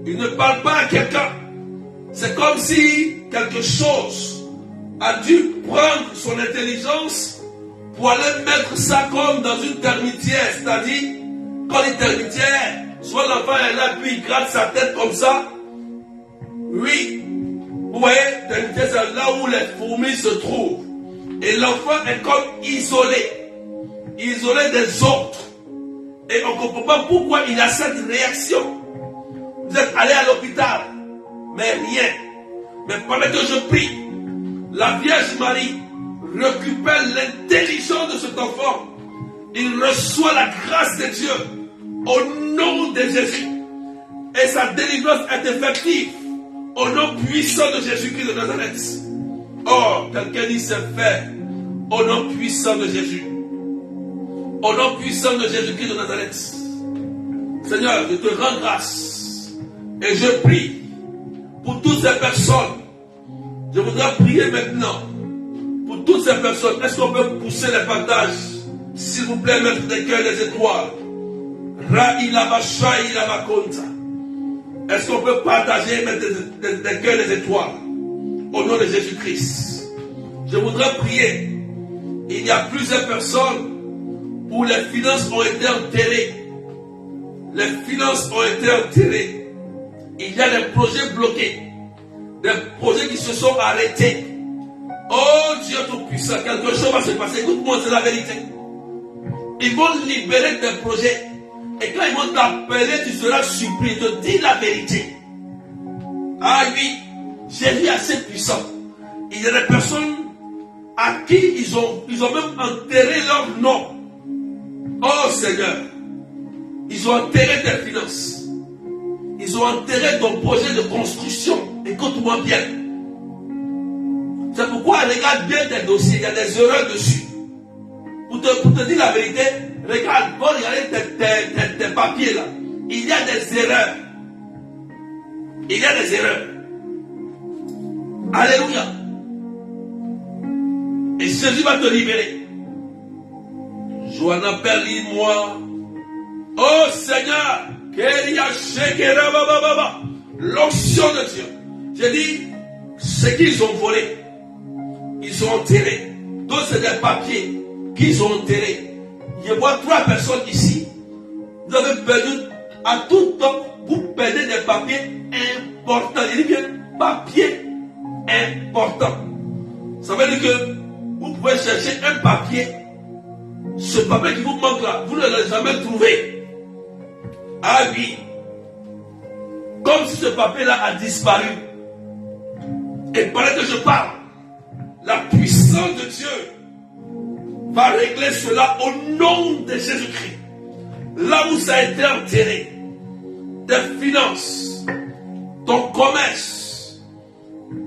Il ne parle pas à quelqu'un. C'est comme si quelque chose a dû prendre son intelligence pour aller mettre ça comme dans une termitière. C'est-à-dire, quand une termitière, soit l'enfant est là, puis il gratte sa tête comme ça. Oui, vous voyez, termitière, c'est là où les fourmis se trouvent. Et l'enfant est comme isolé des autres. Et on ne comprend pas pourquoi il a cette réaction. Vous êtes allé à l'hôpital, mais rien. Mais pendant que je prie, la Vierge Marie récupère l'intelligence de cet enfant. Il reçoit la grâce de Dieu au nom de Jésus. Et sa délivrance est effective au nom puissant de Jésus-Christ de Nazareth. Oh, quelqu'un dit c'est fait au nom puissant de Jésus. Au nom puissant de Jésus-Christ de Nazareth. Seigneur, je te rends grâce. Et je prie pour toutes ces personnes. Je voudrais prier maintenant pour toutes ces personnes. Est-ce qu'on peut pousser les partages? S'il vous plaît, mettre des cœurs, des étoiles. Est-ce qu'on peut partager, mettre des cœurs, des étoiles? Au nom de Jésus-Christ. Je voudrais prier. Il y a plusieurs personnes où les finances ont été enterrées. Les finances ont été enterrées. Il y a des projets bloqués. Des projets qui se sont arrêtés. Oh Dieu Tout-Puissant, quelque chose va se passer. Écoute-moi, c'est la vérité. Ils vont libérer des projets. Et quand ils vont t'appeler, tu seras surpris. Je te dis la vérité. Ah oui, Jésus est assez puissant. Il y a des personnes à qui ils ont même enterré leur nom. Oh Seigneur, ils ont enterré tes finances. Ils ont enterré ton projet de construction. Écoute-moi bien. C'est pourquoi regarde bien tes dossiers. Il y a des erreurs dessus. Pour te dire la vérité, regarde, pour regarder tes papiers là. Il y a des erreurs. Il y a des erreurs. Alléluia. Et Jésus va te libérer. Joanna Perli, moi. Oh Seigneur, l'onction de Dieu. J'ai dit, ce qu'ils ont volé, ils ont enterré. Donc c'est des papiers qu'ils ont enterrés. Je vois 3 personnes ici. Vous avez perdu à tout temps, vous perdez des papiers importants. Je dis bien, papiers importants. Ça veut dire que vous pouvez chercher un papier. Ce papier qui vous manque là, vous ne l'avez jamais trouvé. Ah oui. Comme si ce papier-là a disparu. Et pendant que je parle, la puissance de Dieu va régler cela au nom de Jésus-Christ. Là où ça a été enterré, tes finances, ton commerce,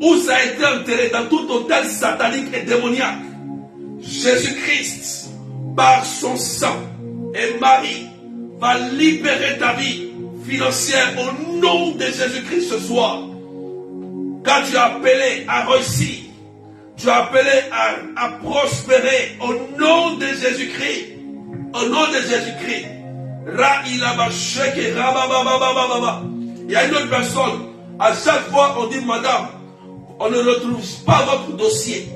où ça a été enterré dans tout hôtel satanique et démoniaque, Jésus-Christ, par son sang et Marie, va libérer ta vie financière au nom de Jésus-Christ ce soir. Quand tu as appelé à réussir, tu as appelé à prospérer au nom de Jésus-Christ. Au nom de Jésus-Christ. Il y a une autre personne. À chaque fois, on dit, madame, on ne retrouve pas votre dossier.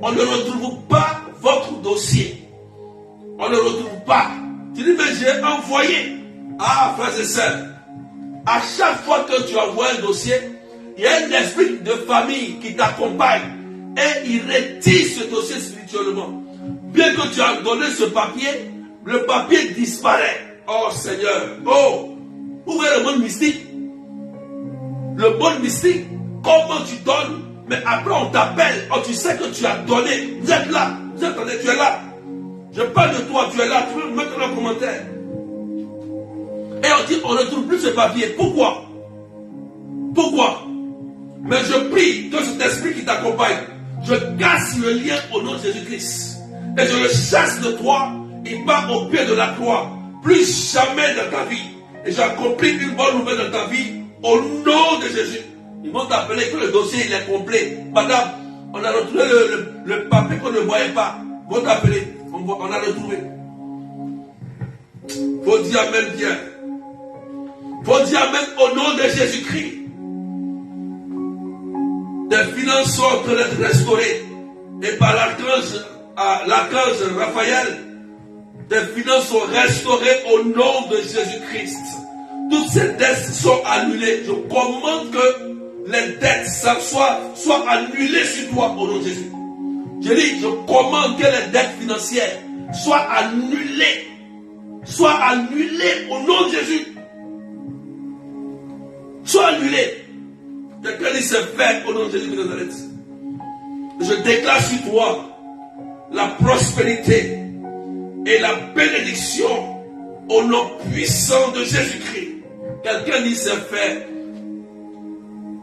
On ne retrouve pas votre dossier. On ne retrouve pas. Tu dis, mais j'ai envoyé. Ah, frères et sœurs, à chaque fois que tu envoies un dossier, il y a un esprit de famille qui t'accompagne et il retire ce dossier spirituellement. Bien que tu as donné ce papier, le papier disparaît. Oh Seigneur, oh, ouvrez le monde mystique. Le monde mystique, comment tu donnes, mais après on t'appelle, oh tu sais que tu as donné, vous êtes là, vous êtes là, tu es là. Je parle de toi, tu es là, tu peux me mettre dans le commentaire. Et on dit, on ne trouve plus ce papier. Pourquoi? Pourquoi? Mais je prie que cet esprit qui t'accompagne, je casse le lien au nom de Jésus-Christ. Et je le chasse de toi, il part au pied de la croix. Plus jamais dans ta vie. Et j'accomplis une bonne nouvelle dans ta vie, au nom de Jésus. Ils vont t'appeler que le dossier il est complet. Madame, on a retrouvé le papier qu'on ne voyait pas. Ils vont t'appeler, on a retrouvé. Faut dire amen bien. Faut dire amen au nom de Jésus-Christ. Tes finances sont en train d'être restaurées. Et par l'archange Raphaël, tes finances sont restaurées au nom de Jésus-Christ. Toutes ces dettes sont annulées. Je commande que les dettes soient annulées sur toi au nom de Jésus. Je dis, je commande que les dettes financières soient annulées. Soient annulées au nom de Jésus. Soient annulées. Quelqu'un dit c'est fait au nom de Jésus de Nazareth. Je déclare sur toi la prospérité et la bénédiction au nom puissant de Jésus-Christ. Quelqu'un dit c'est fait.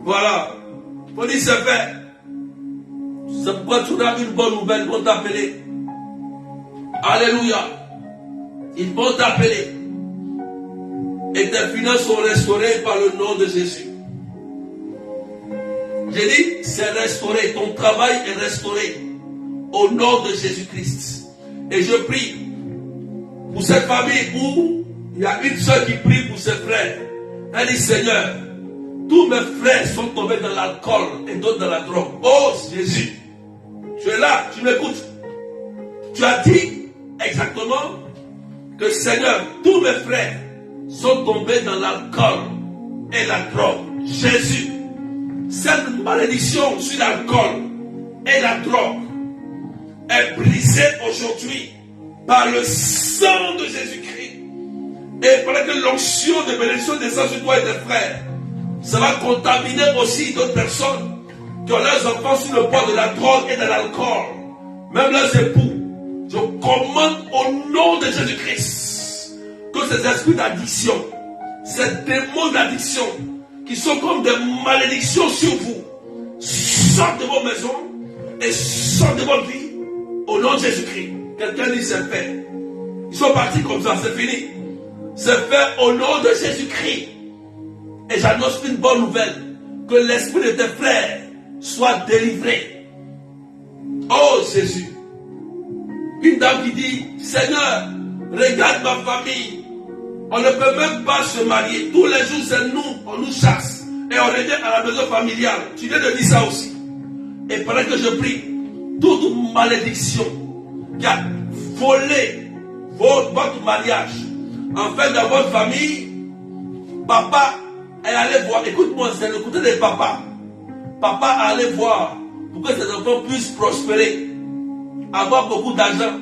Voilà. On dit c'est fait. C'est pourquoi tu as une bonne nouvelle. Ils vont t'appeler. Alléluia. Ils vont t'appeler. et tes finances sont restaurées par le nom de Jésus. J'ai dit, c'est restauré, ton travail est restauré au nom de Jésus-Christ. Et je prie pour cette famille où il y a une soeur qui prie pour ses frères. Elle dit, Seigneur, tous mes frères sont tombés dans l'alcool et d'autres dans la drogue. Oh Jésus, tu es là, tu m'écoutes. Tu as dit exactement que Seigneur, tous mes frères sont tombés dans l'alcool et la drogue. Jésus, cette malédiction sur l'alcool et la drogue est brisée aujourd'hui par le sang de Jésus-Christ. Et pendant que l'onction de bénédiction descend sur toi et tes frères, ça va contaminer aussi d'autres personnes qui ont leurs enfants sur le poids de la drogue et de l'alcool, même leurs époux. Je commande au nom de Jésus-Christ que ces esprits d'addiction, ces démons d'addiction qui sont comme des malédictions sur vous, sortent de vos maisons et sortent de votre vie au nom de Jésus-Christ. Quelqu'un dit c'est fait. Ils sont partis comme ça, c'est fini. C'est fait au nom de Jésus-Christ. Et j'annonce une bonne nouvelle, que l'esprit de tes frères soit délivré. Oh Jésus. Une dame qui dit, Seigneur, regarde ma famille. On ne peut même pas se marier. Tous les jours, c'est nous, on nous chasse. Et on revient à la maison familiale. Tu viens de dire ça aussi. Et pendant que je prie, toute malédiction qui a volé votre mariage, en fait, dans votre famille, papa est allé voir. Écoute-moi, c'est le côté de papa. Papa est allé voir pour que ses enfants puissent prospérer, avoir beaucoup d'argent.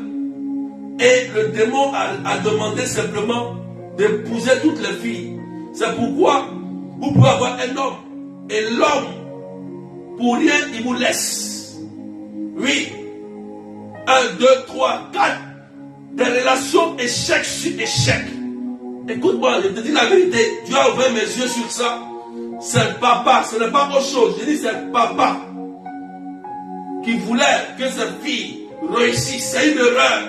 Et le démon a demandé simplement d'épouser toutes les filles. C'est pourquoi vous pouvez avoir un homme. Et l'homme, pour rien, il vous laisse. Oui. 1, 2, 3, 4. Des relations échec sur échec. Écoute-moi, je te dis la vérité. Dieu a ouvert mes yeux sur ça. C'est le papa, ce n'est pas autre chose. Je dis c'est le papa qui voulait que cette fille réussisse. C'est une erreur.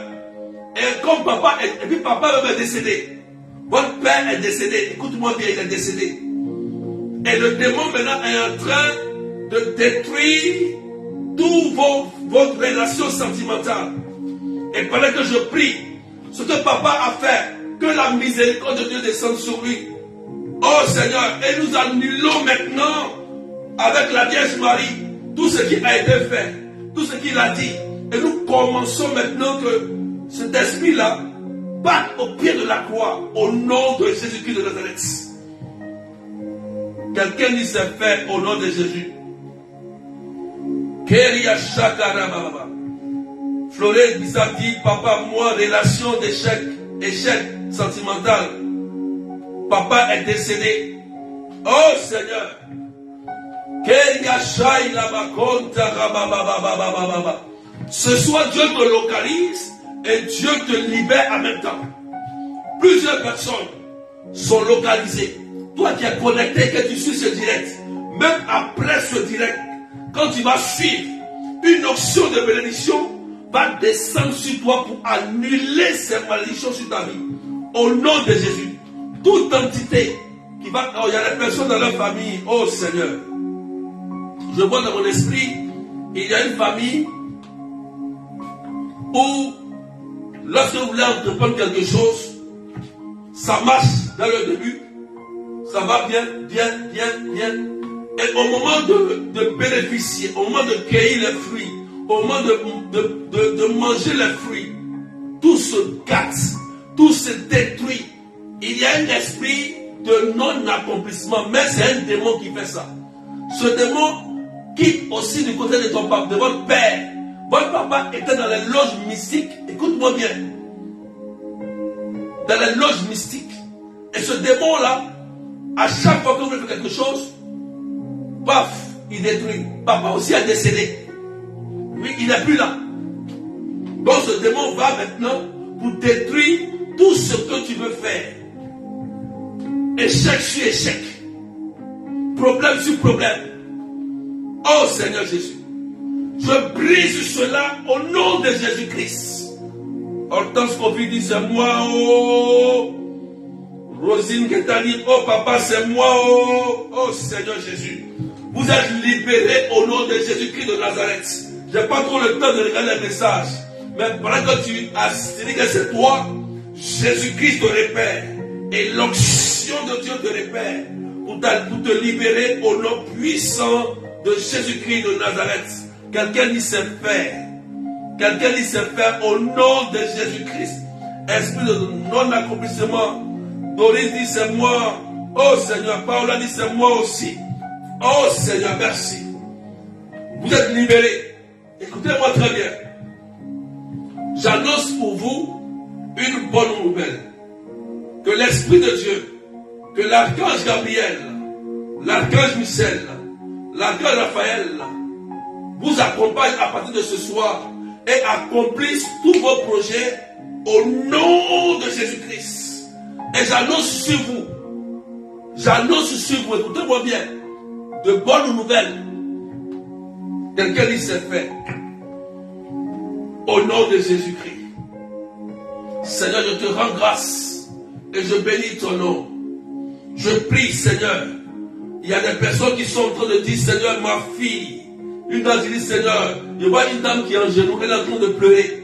Et comme papa, et puis papa même est décédé. Votre père est décédé. Écoute-moi bien, il est décédé. Et le démon maintenant est en train de détruire toutes vos relations sentimentales. Et pendant que je prie, ce que papa a fait, que la miséricorde de Dieu descende sur lui. Oh Seigneur, et nous annulons maintenant avec la Vierge Marie tout ce qui a été fait, tout ce qu'il a dit. Et nous commençons maintenant que cet esprit-là parte au pied de la croix au nom de Jésus-Christ de Nazareth. Quelqu'un dit c'est fait au nom de Jésus. Kéria Shakara Baba. Florette Bissap dit, papa, moi, relation échec sentimental. Papa est décédé. Oh Seigneur. Ce soir, Dieu te localise et Dieu te libère en même temps. Plusieurs personnes sont localisées. Toi qui es connecté, que tu suis ce direct, même après ce direct, quand tu vas suivre, une option de bénédiction va descendre sur toi pour annuler ces malédictions sur ta vie. Au nom de Jésus. Toute entité qui va... Oh, il y a des personnes dans leur famille. Oh Seigneur. Je vois dans mon esprit, il y a une famille où lorsque vous voulez entreprendre quelque chose, ça marche dans le début. Ça va bien. Et au moment de bénéficier, au moment de cueillir les fruits, au moment de manger les fruits, tout se gâte, tout se détruit. Il y a un esprit de non-accomplissement, mais c'est un démon qui fait ça. Ce démon quitte aussi du côté de ton papa, de votre père. Votre papa était dans les loges mystiques. Écoute-moi bien. Dans les loges mystiques. Et ce démon-là, à chaque fois que vous voulez faire quelque chose, paf, il détruit. Papa aussi a décédé. Oui, il n'est plus là. Donc ce démon va maintenant pour détruire tout ce que tu veux faire. Échec sur échec. Problème sur problème. Oh Seigneur Jésus. Je brise cela au nom de Jésus-Christ. Hortense Kofi dit c'est moi. Oh. Rosine qui t'a dit, oh papa, c'est moi, oh Seigneur Jésus. Vous êtes libérés au nom de Jésus-Christ de Nazareth. Je n'ai pas trop le temps de regarder le message. Mais pendant que tu as dit que c'est toi, Jésus-Christ te répare. Et l'onction de Dieu te répare. Pour te libérer au nom puissant de Jésus-Christ de Nazareth. Quelqu'un dit c'est fait. Quelqu'un dit c'est fait au nom de Jésus-Christ. Esprit de non-accomplissement. Doris dit c'est moi. Oh Seigneur, Paola dit c'est moi aussi. Oh Seigneur, merci. Vous êtes libérés. Écoutez-moi très bien. J'annonce pour vous une bonne nouvelle. Que l'Esprit de Dieu, que l'archange Gabriel, l'archange Michel, l'archange Raphaël vous accompagne à partir de ce soir et accomplissent tous vos projets au nom de Jésus-Christ. Et j'annonce sur vous, écoutez-moi bien, de bonnes nouvelles. Quelqu'un dit c'est fait. Au nom de Jésus-Christ. Seigneur, je te rends grâce et je bénis ton nom. Je prie, Seigneur. Il y a des personnes qui sont en train de dire, Seigneur, ma fille. Une dame qui dit, Seigneur, je vois une dame qui est en genoux, elle est en train de pleurer.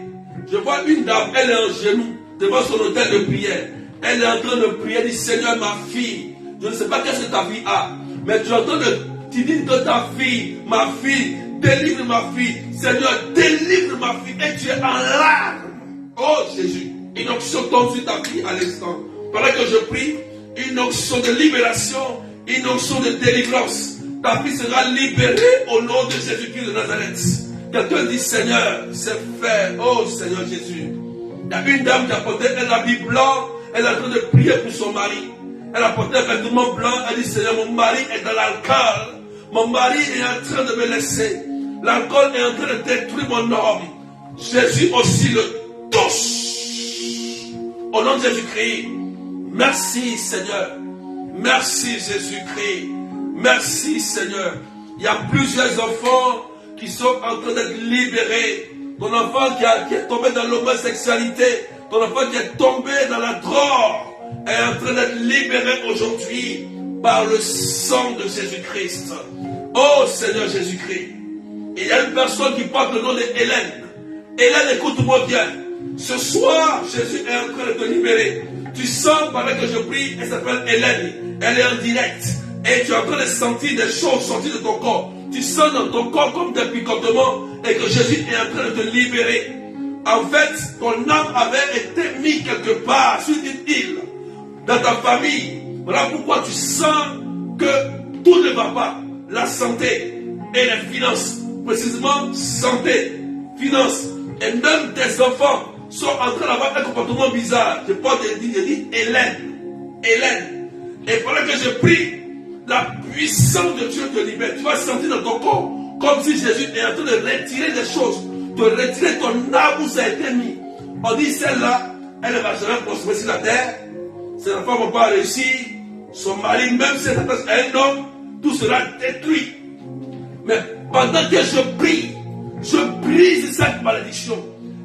Je vois une dame, elle est en genoux devant son autel de prière. Elle est en train de prier, elle dit, Seigneur, ma fille. Je ne sais pas qu'est-ce que ta fille a, mais tu es en train de dire que ta fille, ma fille, délivre ma fille. Seigneur, délivre ma fille. Et tu es en larmes. Oh Jésus, une onction tombe sur ta fille à l'instant. Pendant que je prie, une onction de libération, une onction de délivrance. Ta fille sera libérée au nom de Jésus-Christ de Nazareth. Quelqu'un dit, Seigneur, c'est fait. Oh Seigneur Jésus. Il y a une dame qui a porté un habit blanc. Elle est en train de prier pour son mari. Elle a porté un vêtement blanc. Elle dit, Seigneur, mon mari est dans l'alcool. Mon mari est en train de me laisser. L'alcool est en train de détruire mon homme. Jésus aussi le touche. Au nom de Jésus-Christ. Merci Seigneur. Merci Jésus-Christ. Merci Seigneur. Il y a plusieurs enfants qui sont en train d'être libérés. Ton enfant qui est tombé dans l'homosexualité. Ton enfant qui est tombé dans la drogue est en train d'être libéré aujourd'hui par le sang de Jésus-Christ. Oh Seigneur Jésus-Christ. Il y a une personne qui porte le nom de Hélène. Hélène, écoute-moi bien. Ce soir, Jésus est en train de te libérer. Tu sens, pendant que je prie, elle s'appelle Hélène. Elle est en direct. Et tu es en train de sentir des choses sortir de ton corps. Tu sens dans ton corps comme des picotements et que Jésus est en train de te libérer. En fait, ton âme avait été mise quelque part sur une île, dans ta famille. Voilà pourquoi tu sens que tout ne va pas. La santé et les finances. Précisément, santé, finances. Et même tes enfants sont en train d'avoir un comportement bizarre. Je peux te dire, Hélène. Et pendant que je prie, la puissance de Dieu te libère. Tu vas sentir dans ton corps comme si Jésus est en train de retirer des choses. De retirer ton âme où ça a été mis. On dit celle-là, elle ne va jamais prospérer sur la terre. Ses enfants ne vont pas réussir. Son mari, même si elle s'attache à un homme, tout sera détruit. Mais pendant que je brise cette malédiction.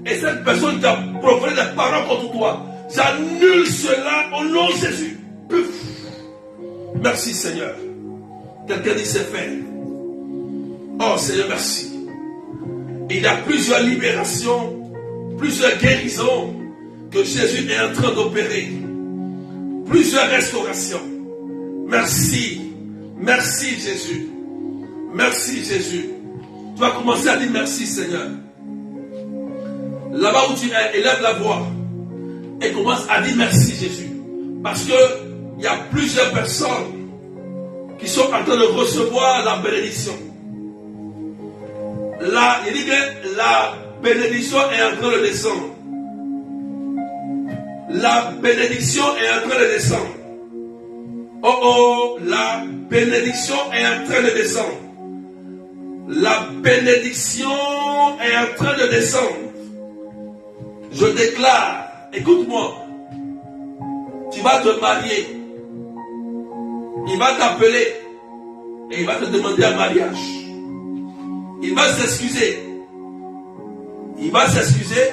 Et cette personne qui a proféré des paroles contre toi, j'annule cela au nom de Jésus. Puf. Merci Seigneur. Quelqu'un dit c'est fait. Oh Seigneur, merci. Il y a plusieurs libérations, plusieurs guérisons que Jésus est en train d'opérer. Plusieurs restaurations. Merci. Merci Jésus. Merci Jésus. Tu vas commencer à dire merci Seigneur. Là-bas où tu es, élève la voix et commence à dire merci Jésus. Parce que il y a plusieurs personnes qui sont en train de recevoir la bénédiction. Là, il dit que la bénédiction est en train de descendre. La bénédiction est en train de descendre. Oh, la bénédiction est en train de descendre. La bénédiction est en train de descendre. Je déclare, écoute-moi, tu vas te marier. Il va t'appeler et il va te demander un mariage. Il va s'excuser. Il va s'excuser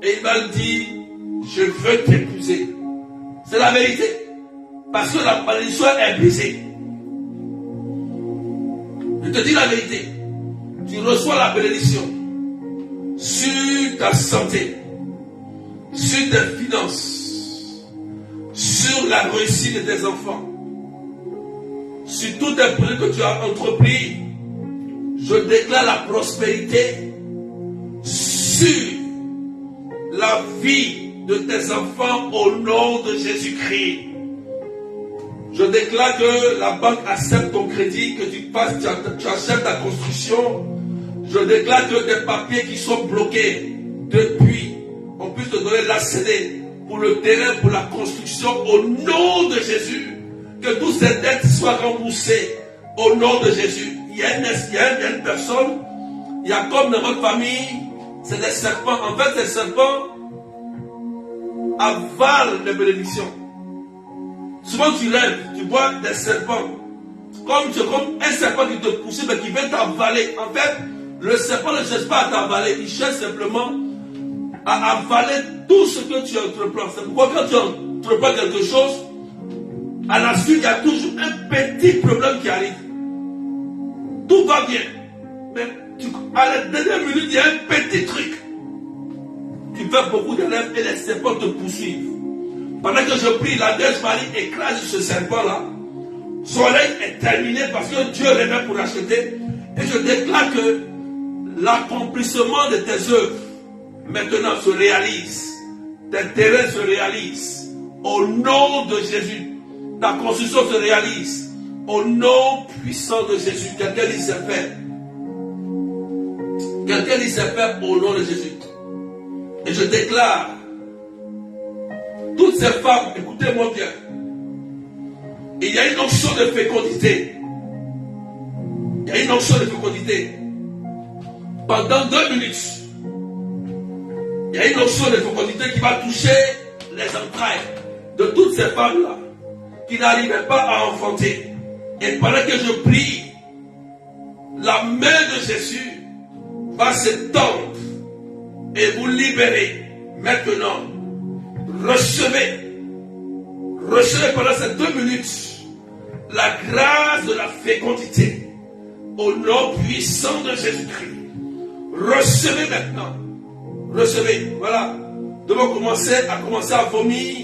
et il va dire, je veux t'épouser. C'est la vérité. Parce que la malédiction est brisée. Je te dis la vérité. Tu reçois la bénédiction sur ta santé, sur tes finances, sur la réussite de tes enfants, sur tous tes projets que tu as entrepris. Je déclare la prospérité sur la vie de tes enfants au nom de Jésus-Christ. Je déclare que la banque accepte ton crédit, que tu achètes ta construction. Je déclare que des papiers qui sont bloqués depuis, on puisse te donner l'ACD pour le terrain, pour la construction, au nom de Jésus. Que toutes ces dettes soient remboursées au nom de Jésus. Il y a une personne, il y a comme dans votre famille, c'est des serpents. En fait, ces serpents avalent les bénédictions. Souvent tu lèves, tu vois des serpents. Comme un serpent qui te poursuit, mais qui veut t'avaler. En fait, le serpent ne cherche pas à t'avaler, il cherche simplement à avaler tout ce que tu entreprends. C'est pourquoi quand tu entreprends quelque chose, à la suite, il y a toujours un petit problème qui arrive. Tout va bien. Mais à la dernière minute, il y a un petit truc. Tu fais beaucoup de rêves et les serpents te poursuivent. Pendant que je prie, la Vierge Marie écrase ce serpent-là. Son règne est terminé parce que Dieu revient pour acheter. Et je déclare que l'accomplissement de tes œuvres maintenant se réalise. Tes terrains se réalisent. Au nom de Jésus. Ta construction se réalise. Au nom puissant de Jésus. Quelqu'un dit c'est fait. Quelqu'un dit c'est fait au nom de Jésus. Et je déclare, toutes ces femmes, écoutez-moi bien, il y a une onction de fécondité. Il y a une onction de fécondité. Pendant 2 minutes, il y a une onction de fécondité qui va toucher les entrailles de toutes ces femmes-là qui n'arrivaient pas à enfanter. Et pendant que je prie, la main de Jésus va s'étendre et vous libérer. Maintenant, recevez pendant ces 2 minutes la grâce de la fécondité au nom puissant de Jésus-Christ. Recevez maintenant. Recevez. Voilà. Nous devons commencer à vomir.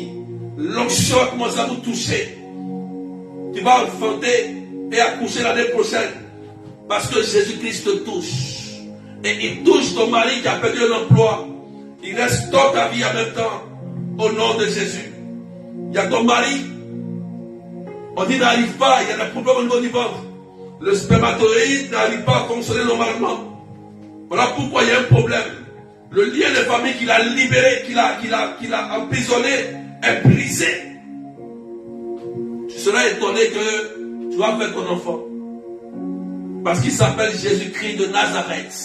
L'onction va commencer à vous toucher. Tu vas enfanter et accoucher l'année prochaine. Parce que Jésus-Christ te touche. Et il touche ton mari qui a perdu un emploi. Il restaure ta vie en même temps. Au nom de Jésus. Il y a ton mari. On dit n'arrive pas. Il y a des problèmes au niveau du ventre. Le spermatozoïde n'arrive pas à fonctionner normalement. Voilà pourquoi il y a un problème. Le lien de famille qu'il a libéré, qu'il a emprisonné, est brisé. Tu seras étonné que tu vas faire ton enfant. Parce qu'il s'appelle Jésus-Christ de Nazareth.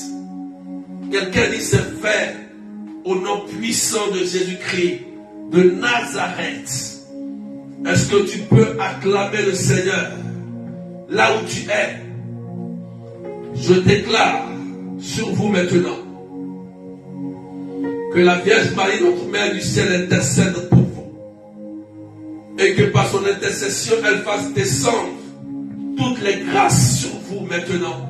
Quelqu'un dit c'est fait au nom puissant de Jésus-Christ de Nazareth. Est-ce que tu peux acclamer le Seigneur là où tu es? Je déclare sur vous maintenant que la Vierge Marie, notre Mère du ciel, intercède pour vous. Et que par son intercession, elle fasse descendre toutes les grâces sur vous maintenant.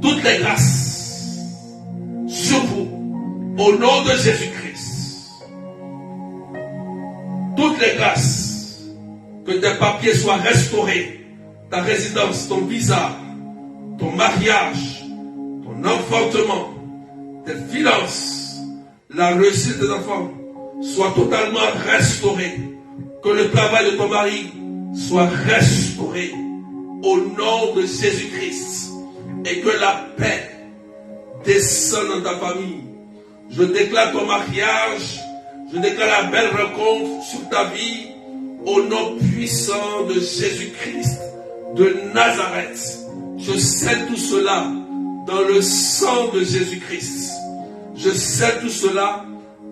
Toutes les grâces sur vous. Au nom de Jésus-Christ. Toutes les grâces. Que tes papiers soient restaurés. Ta résidence, ton visa, ton mariage, ton enfantement, tes finances, la réussite des enfants soit totalement restaurée. Que le travail de ton mari soit restauré au nom de Jésus-Christ. Et que la paix descende dans ta famille. Je déclare ton mariage, je déclare la belle rencontre sur ta vie au nom puissant de Jésus-Christ de Nazareth. Je scelle tout cela dans le sang de Jésus-Christ. Je scelle tout cela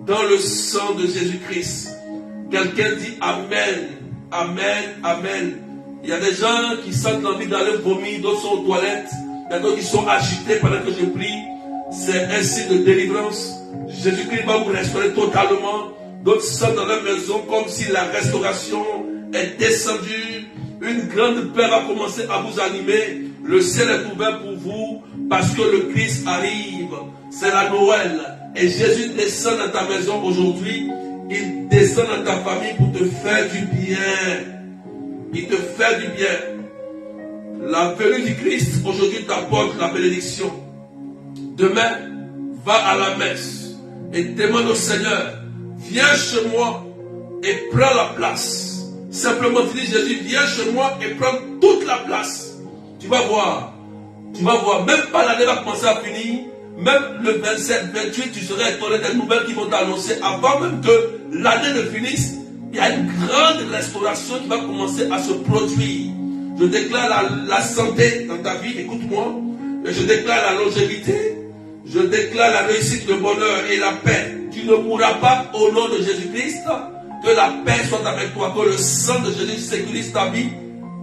dans le sang de Jésus-Christ. Quelqu'un dit Amen, Amen, Amen. Il y a des gens qui sentent l'envie d'aller vomir, d'autres sont aux toilettes, d'autres qui sont agités pendant que je prie. C'est un signe de délivrance. Jésus-Christ va vous restaurer totalement. D'autres sont dans leur maison comme si la restauration est descendu. Une grande paix va commencer à vous animer. Le ciel est ouvert pour vous parce que le Christ arrive. C'est la Noël. Et Jésus descend dans ta maison aujourd'hui. Il descend dans ta famille pour te faire du bien. Il te fait du bien. La venue du Christ aujourd'hui t'apporte la bénédiction. Demain, va à la messe et demande au Seigneur, viens chez moi et prends la place. Simplement dis Jésus, viens chez moi et prends toute la place. Tu vas voir, même pas l'année va commencer à finir, même le 27, 28, tu serais étonné des nouvelles qui vont t'annoncer avant même que l'année ne finisse. Il y a une grande restauration qui va commencer à se produire. Je déclare la santé dans ta vie, écoute-moi. Je déclare la longévité. Je déclare la réussite, le bonheur et la paix. Tu ne mourras pas au nom de Jésus-Christ. Que la paix soit avec toi. Que le sang de Jésus sécurise ta vie.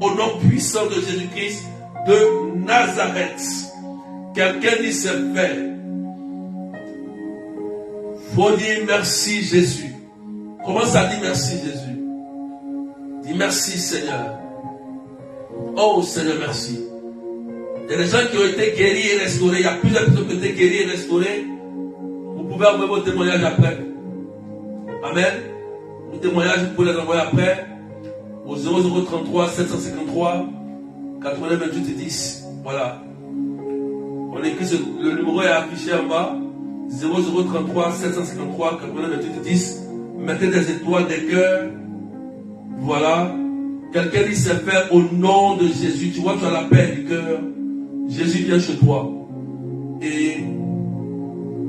Au nom puissant de Jésus-Christ de Nazareth. Quelqu'un dit c'est fait. Faut dire merci Jésus. Commence à dire merci Jésus. Dis merci Seigneur. Oh Seigneur, merci. Il y a des gens qui ont été guéris et restaurés. Il y a plusieurs personnes qui ont été guéris et restaurés. Vous pouvez envoyer vos témoignages après. Amen. Vos témoignages, vous pouvez les envoyer après. Au 0033 753 80 28 10. Voilà. On écrit le numéro est affiché en bas. 0033 753 80 28 10. Mettez des étoiles, des cœurs. Voilà. Quelqu'un dit c'est fait au nom de Jésus. Tu vois, tu as la paix du cœur. Jésus vient chez toi. Et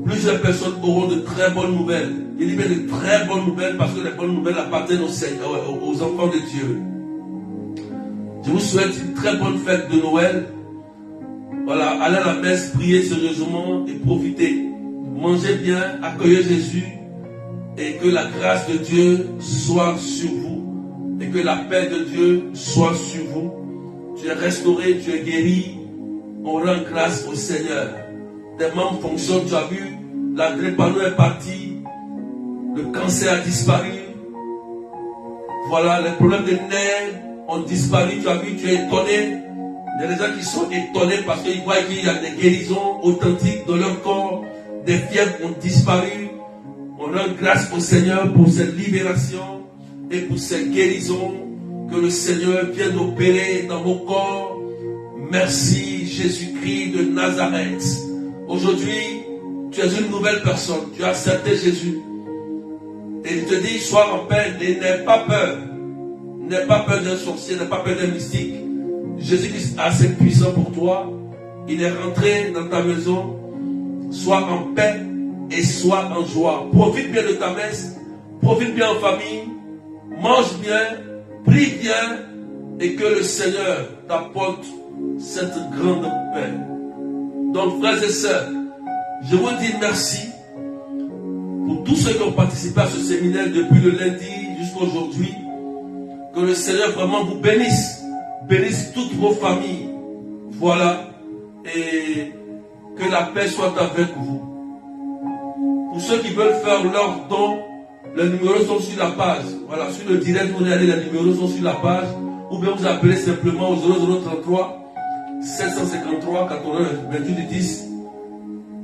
plusieurs personnes auront de très bonnes nouvelles. Il y a de très bonnes nouvelles parce que les bonnes nouvelles appartiennent aux enfants de Dieu. Je vous souhaite une très bonne fête de Noël. Voilà, allez à la messe, priez sérieusement et profitez. Mangez bien, accueillez Jésus et que la grâce de Dieu soit sur vous et que la paix de Dieu soit sur vous. Tu es restauré, tu es guéri. On rend grâce au Seigneur. Tes membres fonctionnent, tu as vu, la drépano est partie, le cancer a disparu. Voilà, les problèmes de nerfs ont disparu, tu as vu, tu es étonné. Il y a des gens qui sont étonnés parce qu'ils voient qu'il y a des guérisons authentiques dans leur corps, des fièvres ont disparu. On rend grâce au Seigneur pour cette libération et pour cette guérison que le Seigneur vient d'opérer dans vos corps. Merci Jésus-Christ de Nazareth. Aujourd'hui, tu es une nouvelle personne. Tu as accepté Jésus. Et il te dit, sois en paix, n'aie pas peur. N'aie pas peur d'un sorcier, n'aie pas peur d'un mystique. Jésus-Christ est assez puissant pour toi. Il est rentré dans ta maison. Sois en paix et sois en joie. Profite bien de ta messe. Profite bien en famille. Mange bien. Prie bien. Et que le Seigneur t'apporte cette grande paix. Donc, frères et sœurs, je vous dis merci pour tous ceux qui ont participé à ce séminaire depuis le lundi jusqu'à aujourd'hui. Que le Seigneur vraiment vous bénisse. Bénisse toutes vos familles. Voilà. Et que la paix soit avec vous. Pour ceux qui veulent faire leurs dons, les numéros sont sur la page. Voilà, sur le direct, vous regardez, les numéros sont sur la page. Ou bien vous appelez simplement au 0033 753 80 28 10.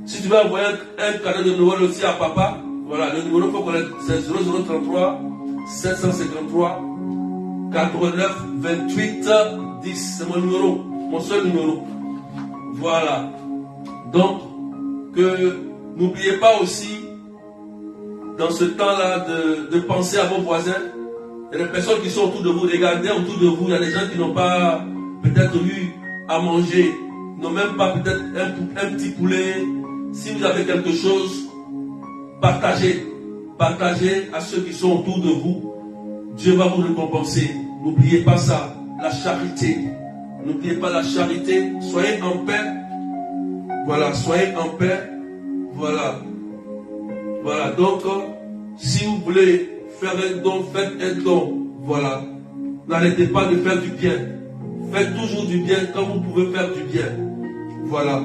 Si tu veux envoyer un cadeau de Noël aussi à papa, voilà, le numéro qu'il faut connaître, c'est 0033 753 89 28 10. C'est mon numéro, mon seul numéro. Voilà. Donc, que n'oubliez pas aussi, dans ce temps-là, de penser à vos voisins. Il y a des personnes qui sont autour de vous. Regardez autour de vous. Il y a des gens qui n'ont pas peut-être eu à manger. N'ont même pas peut-être un petit poulet. Si vous avez quelque chose, partagez. Partagez à ceux qui sont autour de vous. Dieu va vous récompenser. N'oubliez pas ça. La charité. N'oubliez pas la charité. Soyez en paix. Voilà. Soyez en paix. Voilà. Voilà. Donc, si vous voulez faire un don, faites un don. Voilà. N'arrêtez pas de faire du bien. Faites toujours du bien quand vous pouvez faire du bien. Voilà.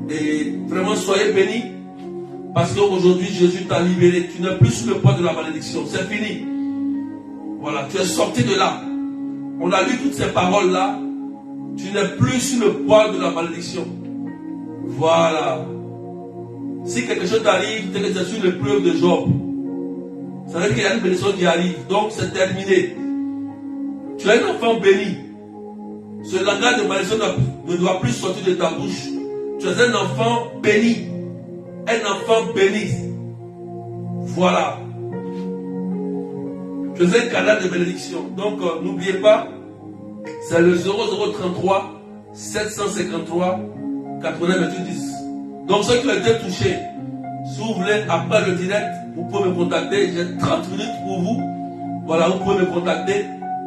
Et vraiment, soyez bénis. Parce qu'aujourd'hui, Jésus t'a libéré. Tu n'es plus sous le poids de la malédiction. C'est fini. Voilà. Tu es sorti de là. on a lu toutes ces paroles-là, tu n'es plus sur le poids de la malédiction. Voilà. Si quelque chose t'arrive, tu es sur l'épreuve de Job. Ça veut dire qu'il y a une bénédiction qui arrive. Donc c'est terminé. Tu es un enfant béni. Ce langage de malédiction ne doit plus sortir de ta bouche. Tu es un enfant béni. Un enfant béni. Voilà. Tu es un canal de bénédiction. Donc n'oubliez pas, c'est le 0033 753 80 28 10. Donc ceux qui ont été touchés, si vous voulez, après le direct, vous pouvez me contacter. J'ai 30 minutes pour vous. Voilà, vous pouvez me contacter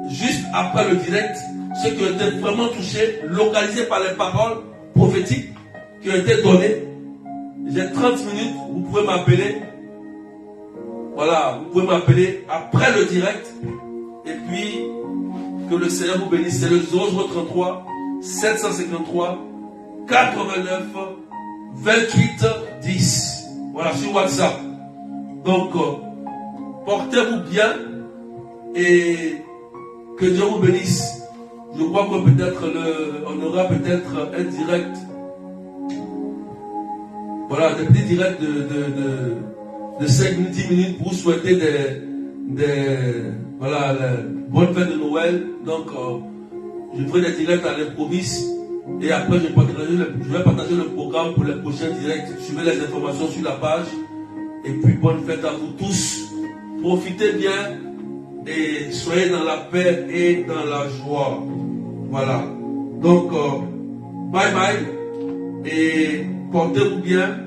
juste après le direct. Ceux qui ont été vraiment touchés, localisés par les paroles prophétiques qui ont été données. J'ai 30 minutes, vous pouvez m'appeler. Voilà, vous pouvez m'appeler après le direct. Et puis, que le Seigneur vous bénisse. C'est le 0033 753 89 28 10. Voilà, sur WhatsApp. Donc, portez-vous bien et que Dieu vous bénisse. Je crois que peut-être on aura peut-être un direct. Voilà, des petits directs de 5 minutes, 10 minutes pour souhaiter voilà, bonne fête de Noël. Donc, je ferai des directs à l'improviste. Et après, je vais partager le programme pour les prochains directs. Suivez les informations sur la page. Et puis, bonne fête à vous tous. Profitez bien et soyez dans la paix et dans la joie. Voilà. Donc, bye bye. Et portez-vous bien.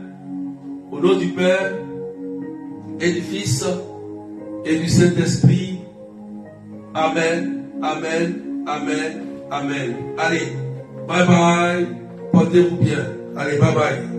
Au nom du Père et du Fils et du Saint-Esprit. Amen. Amen. Amen. Amen. Allez. Bye bye. Portez-vous bien. Allez, bye bye.